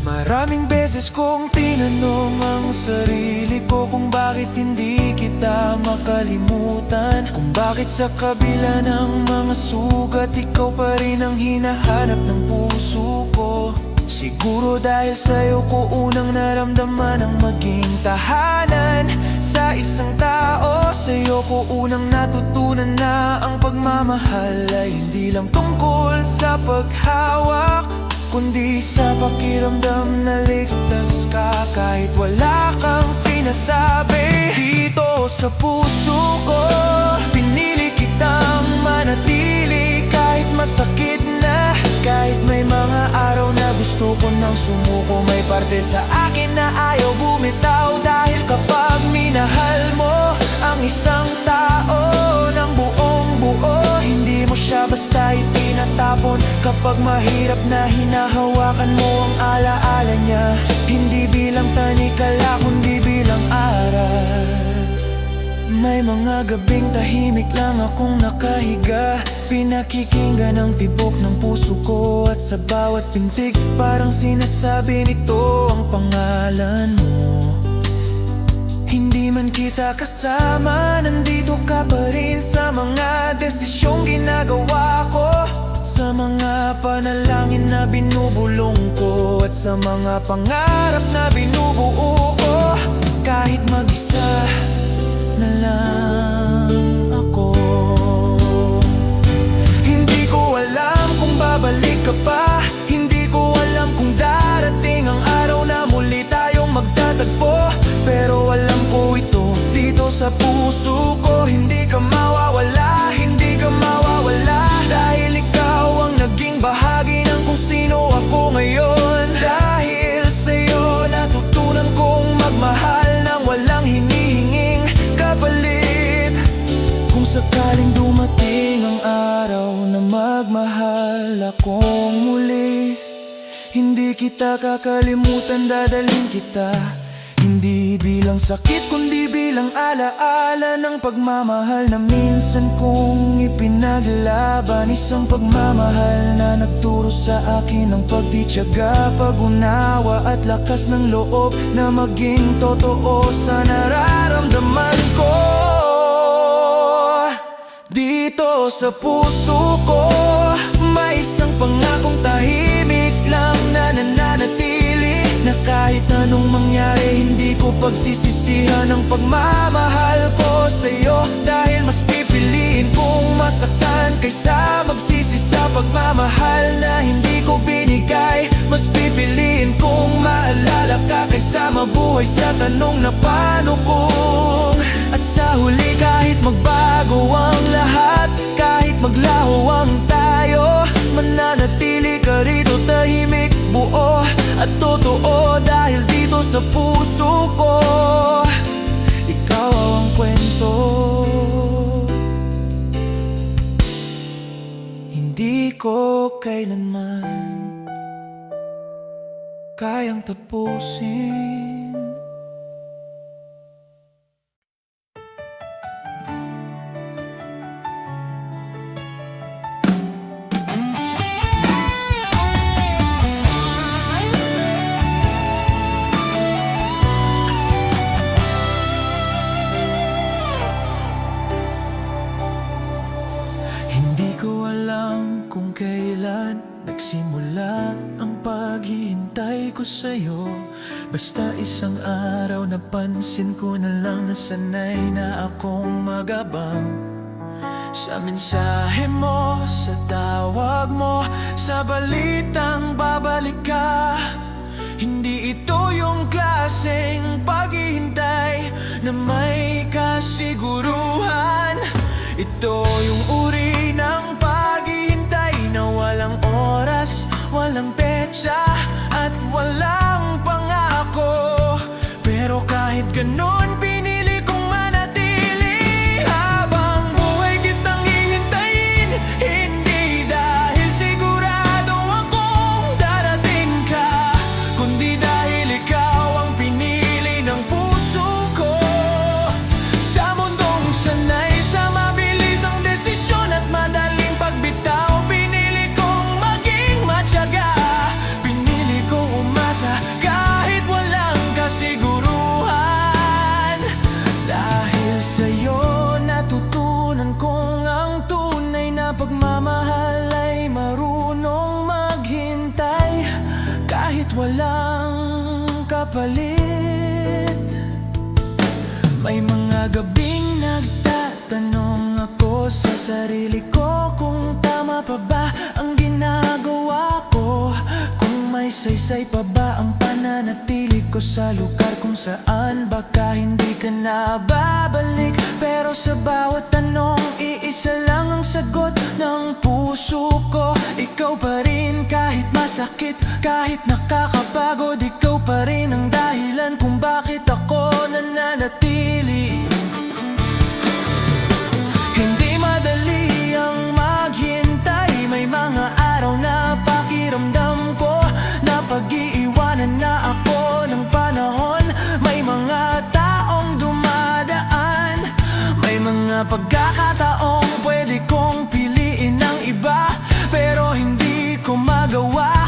Maraming beses kong tinanong ang sarili ko kung bakit hindi kita makalimutan, kung bakit sa kabila ng mga sugat ikaw pa rin ang hinahanap ng puso ko. Siguro dahil sa'yo ko unang naramdaman ang maging tahanan sa isang tao. Sa'yo ko unang natutunan na ang pagmamahal ay hindi lang tungkol sa paghawak, kundi sa pakiramdam na ligtas ka kahit wala kang sinasabi. Dito sa puso ko, pinili kitang manatili kahit masakit na, kahit may mga araw na gusto ko nang sumuko. May parte sa akin na ayaw bumitaw, dahil kapag minahal mo ang isang tao ng buong buo, hindi mo siya basta itinatapon. Kapag mahirap na hinahawakan mo ang alaala niya, hindi bilang tanikala kundi bilang aral. May mga gabing tahimik lang akong nakahiga, pinakikinggan ang tibok ng puso ko, at sa bawat pintig parang sinasabi nito ang pangalan mo. Hindi man kita kasama, nandito ka pa rin sa mga desisyong ginagawa ko, sa mga panalangin na binubulong ko, at sa mga pangarap na binubuo ko. Kahit mag-isa na lang ako, hindi ko alam kung babalik ka pa, hindi ko alam kung darating ang araw na muli tayong magtatagpo, pero alam ko ito, dito sa puso ko, hindi ka mawawala, hindi ka mawawala, dahil ikaw ang naging bahagi ng kung sino ako ngayon. Dahil sa'yo natutunan kong magmahal nang walang hinihinging kapalit. Kung sakaling dumating ang araw na magmahal akong muli, hindi kita kakalimutan, dadalhin kita, hindi bilang sakit kundi bilang alaala ng pagmamahal na minsan kong ipinaglaban. Isang pagmamahal na nagturo sa akin ng pagtitiyaga, pag-unawa at lakas ng loob na maging totoo sa nararamdaman ko. Dito sa puso ko, may isang pangakong tahimik lang na nananatili, na kahit anong mangyari hindi ko pagsisisihan ang pagmamahal ko sa'yo, dahil mas pipiliin kong masaktan kaysa magsisi sa pagmamahal na hindi ko binigay. Mas pipiliin kong maalala ka kaysa mabuhay sa tanong na paano kung. At sa huli, kahit magbago ang lahat, kahit maglaho ang tayo, mananatili ka rito tahimik, buo at totoo, dahil dito sa puso ko ikaw ang kwento. Hindi ko kailanman kayang tapusin. Hindi ko alam kung kailan nagsimula ang paghihintay ko sa'yo. Basta isang araw napansin ko na lang na sanay na akong magabang sa mensahe mo, sa tawag mo, sa balitang babalik ka. Hindi ito yung klaseng paghihintay na may kasiguruhan. Ito yung uri ng paghihintay na walang oras, walang petsa at walang pangako. Pero kahit ganon, pinili kong manatili. Habang buhay kitang hihintayin, hindi dahil sigurado akong darating ka, kundi dahil ikaw ang pinili ng puso ko. Sa mundong sanay sa mabilis ang desisyon at madaling pagbitaw, pinili kong maging matyaga. Pinili kong umasa kahit walang kasiguruhan. Dahil sa'yo natutunan kong ang tunay na pagmamahal ay marunong maghintay kahit walang kapalit. May mga gabing nagtatanong ako sa sarili ko kung tama pa ba ang ginagawa ko, kung may saysay pa ba ang pananatili ko sa lugar kung saan baka hindi ka na babalik. Pero sa bawat tanong, iisa lang ang sagot ng puso ko. Ikaw pa rin kahit masakit, kahit nakakapagod. Ikaw pa rin ang dahilan kung bakit ako nananatili. Hindi madali ang maghintay. May mga araw na pakiramdam ko na pag-iiwanan na ako ng panahon. May mga taong dumadaan, may mga pagkakataong pwede kong piliin ng iba, pero hindi ko magawa.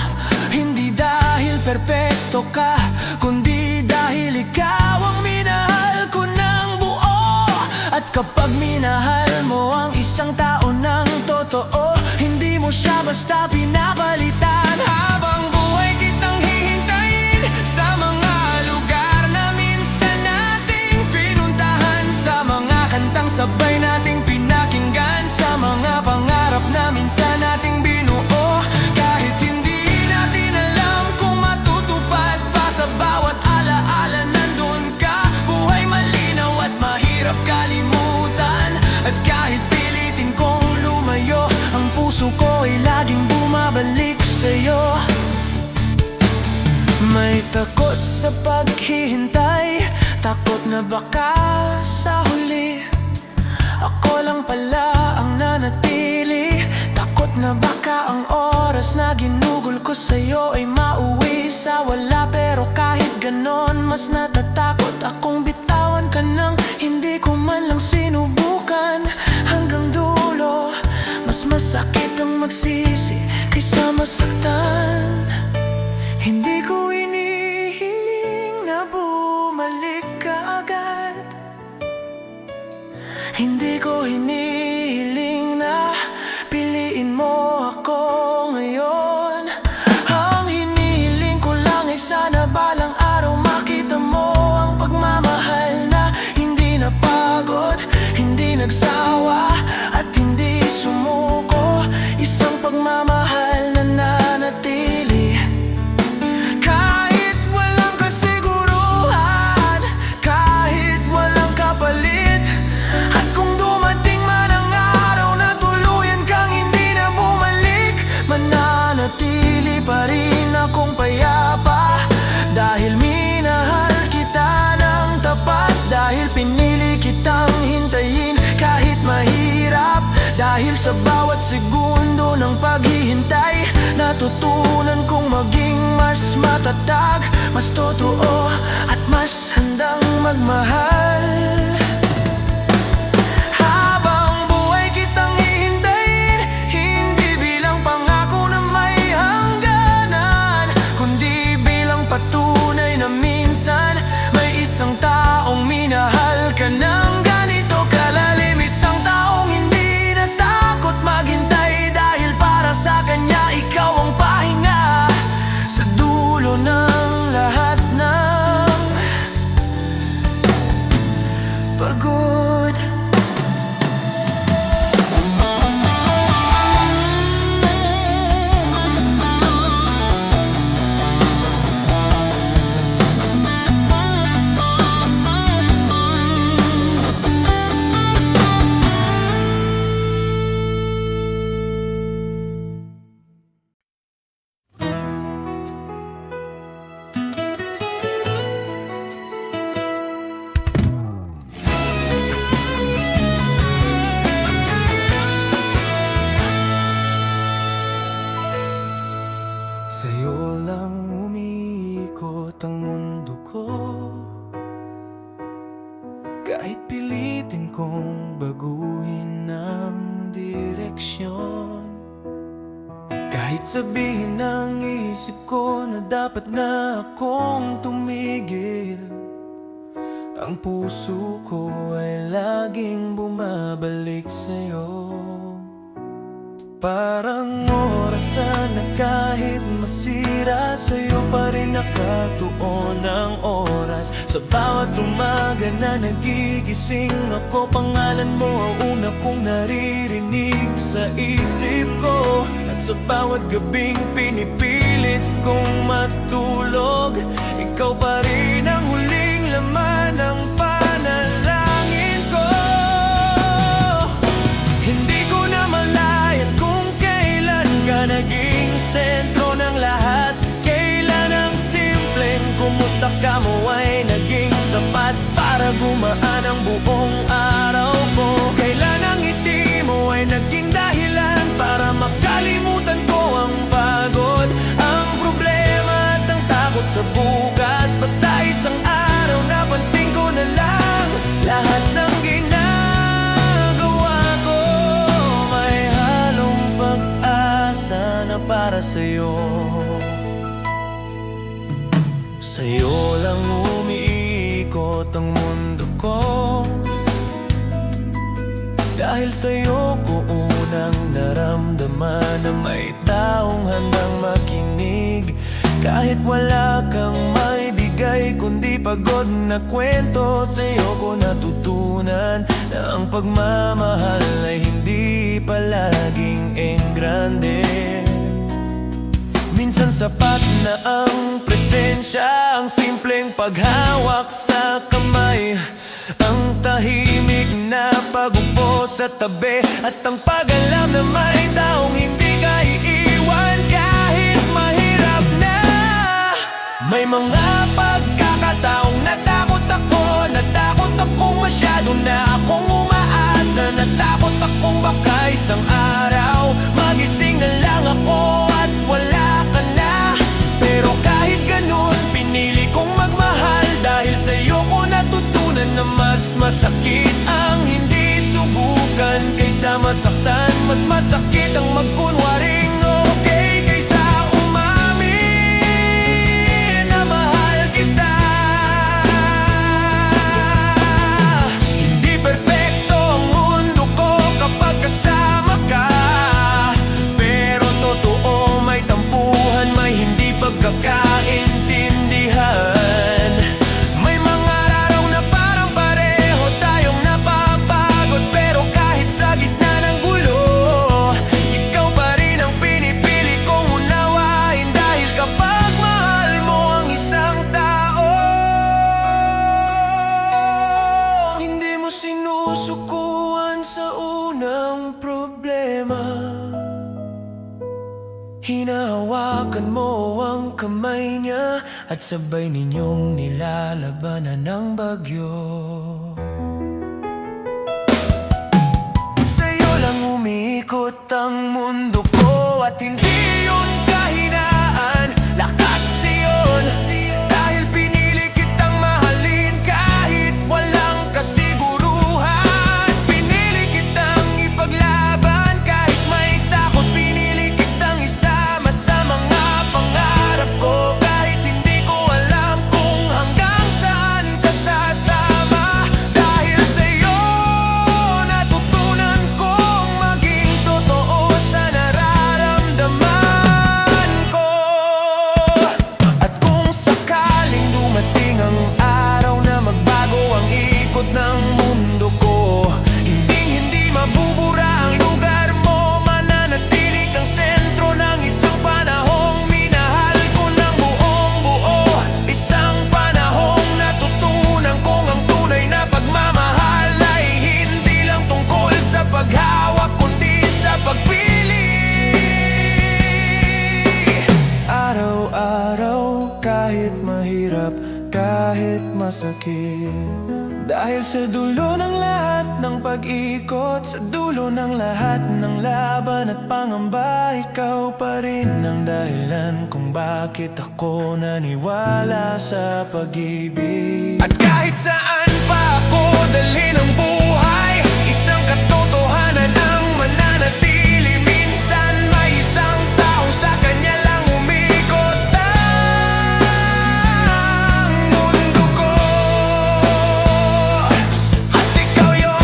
Hindi dahil perpekto ka, kundi dahil ikaw ang minahal ko ng buo. At kapag minahal mo ang isang tao ng totoo, hindi mo siya basta pinapalitan. Habang buhay kitang hihintayin sa mga lugar na minsan nating pinuntahan, sa mga kantang sabay nating pinakinggan, sa mga pangarap na minsan nating binuo. Kahit hindi natin alam kung matutupad pa, sa bawat alaala nandun ka. Buhay malinaw at mahirap kalimutan, at kahit pilitin kong lumayo, ang puso ko ay laging bumabalik sa'yo. May takot sa paghihintay, takot na baka sa huli ako lang pala ang nanatili. Takot na baka ang oras na ginugol ko sa'yo ay mauwi sa wala. Pero kahit ganon, mas natatakot akong bitawan ka nang hindi ko man lang sinubukan hanggang dulo. Mas masakit ang magsisi kaysa masaktan. Hindi ko inihiling na bumalik ka agad. Hindi ko hinihiling na piliin mo ako ngayon. Ang hinihiling ko lang ay sana balang araw makita mo ang pagmamahal na hindi napagod, hindi nagsawa at hindi sumuko. Isang pagmamahal na nanatili kahit walang kasiguruhan, kahit walang kapalit. At kung dumating man ang araw na tuluyan kang hindi na bumalik, mananatili pa rin akong payapa. Dahil minahal kita ng tapat, dahil pinili kitang hintayin kahit mahirap. Dahil sa bawat segundo ng paghihintay, natutunan kong maging mas matatag, mas totoo at mas handang magmahal. Habang buhay kitang hihintayin, hindi bilang pangako na may hangganan, kundi bilang patunay na minsan may isang taong minahal ka ng ganito kalalim. Isang taong hindi natakot maghintay, dahil para sa kanya ikaw ang pahinga sa dulo ng lahat ng pagod. Sa'yo lang umiikot ang mundo ko, kahit pilitin kong baguhin ang direksyon. Kahit sabihin ng isip ko na dapat na akong tumigil, ang puso ko ay laging bumabalik sa'yo. Parang orasan na kahit masira, sa'yo pa rin nakatuon ang oras. Sa bawat umaga na nagigising ako, pangalan mo ang una kong naririnig sa isip ko. At sa bawat gabing pinipilit kong matulog, ikaw pa rin ang huling laman ng panalangin ko. Hindi ko na malayan kung kailan ka naging sentro ng lahat. Kailan ang simpleng kumusta ka mo ay naging sapat para gumaan ang buong araw ko. Kailan ang ngiti mo ay naging dahilan para makalimutan ko ang pagod, ang problema at ang takot sa bukas. Basta isang araw napansin ko na lang, lahat ng ginagawa ko may halong pag-asa na para sa'yo. Sa'yo lang umiikot ang mundo ko, dahil sa'yo ko unang naramdaman na may taong handang makinig. Kahit wala kang maibigay kundi pagod na kwento, sa'yo ko natutunan na ang pagmamahal ay hindi palaging engrande. Minsan sapat na ang presensya, ang simpleng paghawak sa kamay, ang tahimik na pag-upo sa tabi, at ang pag-alam na may taong hindi ka iiwan kahit mahirap na. May mga pagkakataong natakot akong masyado na akong umaasa. Natakot akong baka isang araw magising na lang ako at wala ka na. Pero kahit ganun, pinili kong magmahal, dahil sa'yo ko natutunan na mas masakit ang hindi subukan kaysa masaktan. Mas masakit ang magkunwaring okay kaysa umamin na mahal kita. Hindi perpekto ang mundo ko kapag kasama ka, pero totoo may tampuhan, may hindi pagkakaintindihan. May mga araw na parang pareho tayong napapagod, pero kahit sa gitna ng gulo, ikaw pa rin ang pinipili kong unawain. Dahil kapag mahal mo ang isang tao, hindi mo sinusukuan sa unang problema. Hinahawakan mo ang kamay niya at sabay ninyong nilalabanan ng bagyo. Sa'yo lang umiikot masakit. Dahil sa dulo ng lahat ng pag-ikot, sa dulo ng lahat ng laban at pangamba, ikaw pa rin ang dahilan kung bakit ako naniwala sa pag-ibig. At kahit saan pa ako dalhin ang buhay, isang katotohanan ang mananatili. Minsan may isang taong sa kanya lang umikot ang mundo ko, at ikaw yun.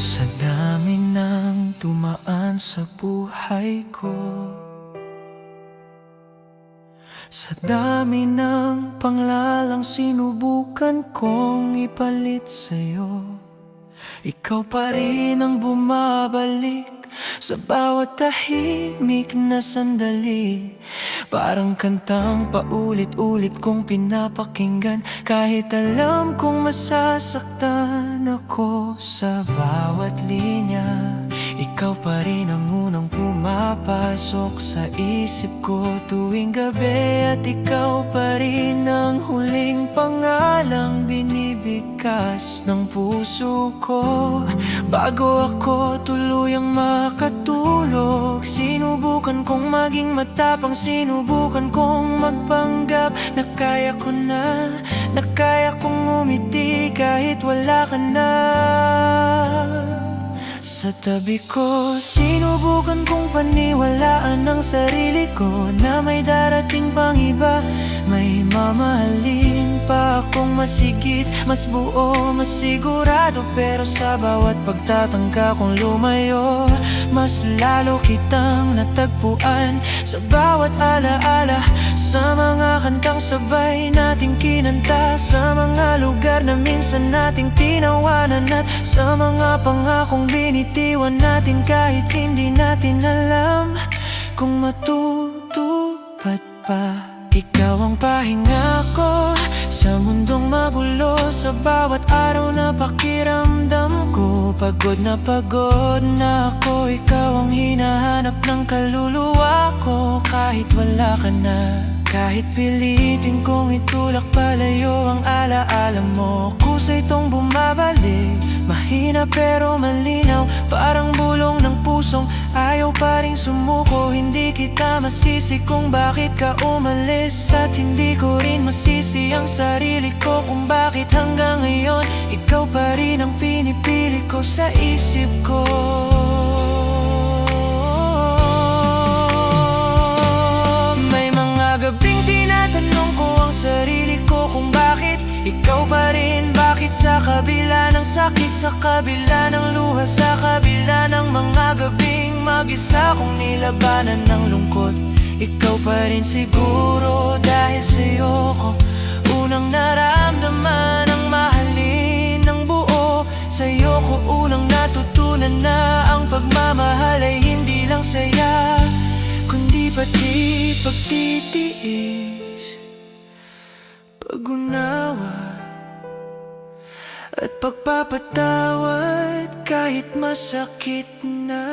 Sa dami ng dumaan sa buhay ko, sa dami ng panglalang sinubukan kong ipalit sa'yo, ikaw pa rin ang bumabalik sa bawat tahimik na sandali. Parang kantang paulit-ulit kong pinapakinggan, kahit alam kong masasaktan ako sa bawat linya. Ikaw pa rin ang unang pumapasok sa isip ko tuwing gabi, at ikaw pa rin ang huling pangalang binibigkas ng puso ko. Bago ako tuluyang makatulog, sinubukan kong maging matapang, sinubukan kong magpanggap na kaya ko na kaya kong umiti kahit wala ka na sa tabi ko. Sinubukan kong paniwalaan ang sarili ko na may darating pang iba, may mamahalin pa akong masigit, mas buo, mas sigurado. Pero sa bawat pagtatangka kong lumayo, mas lalo kitang natagpuan sa bawat alaala, sa mga kantang sabay nating kinanta, sa mga lugar na minsan nating tinawanan, at sa mga pangakong binitiwan natin kahit hindi natin alam kung matutupad pa. Ikaw ang pahinga ko sa mundong magulo, sa bawat araw na pakiramdam ko pagod na ako. Ikaw ang hinahanap ng kaluluwa ko kahit wala ka na. Kahit pilitin kong itulak palayo ang alaala mo, kusa itong bumabalik. Mahina pero malinaw, parang bulong ng pusong ayaw pa ring sumuko. Hindi kita masisi kung bakit ka umalis, at hindi ko rin masisi ang sarili ko kung bakit hanggang ngayon ikaw pa rin ang pinipili ko sa isip ko. Gabing tinatanong ko ang sarili ko kung bakit ikaw pa rin. Bakit sa kabila ng sakit, sa kabila ng luha, sa kabila ng mga gabing mag-isa kong nilabanan ng lungkot, ikaw pa rin siguro. Dahil sa'yo ko unang naramdaman ang mahalin ng buo. Sa'yo ko unang natutunan na ang pagmamahal ay hindi lang saya, kundi pati pagtitiis, pag-unawa at pagpapatawad kahit masakit na.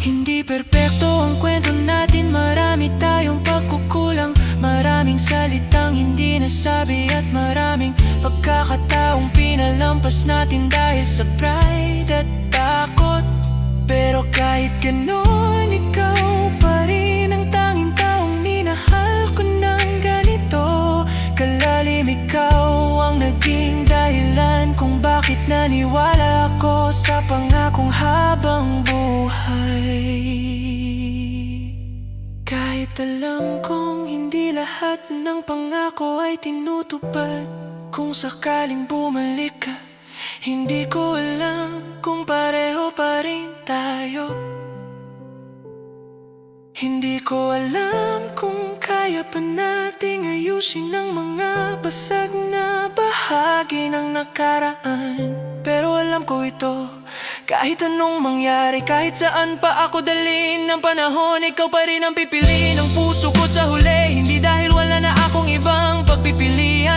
Hindi perpekto ang kwento natin, marami tayong pagkukulang, maraming salitang hindi nasabi, at maraming pagkakataong pinalampas natin dahil sa pride at takot. Pero kahit ganon, ikaw pa rin ang tanging taong minahal ko ng ganito kalalim. Ikaw ang naging dahilan kung bakit naniwala ako sa pangakong habang buhay. Kahit alam kong hindi lahat ng pangako ay tinutupad, kung sakaling bumalik ka, hindi ko alam kung pareho pa rin tayo. Hindi ko alam kung kaya pa nating ayusin ang mga basag na bahagi ng nakaraan. Pero alam ko ito, kahit anong mangyari, kahit saan pa ako dalhin ng panahon, ikaw pa rin ang pipiliin ng puso ko sa huli. Hindi dahil wala na akong ibang pagpipilian,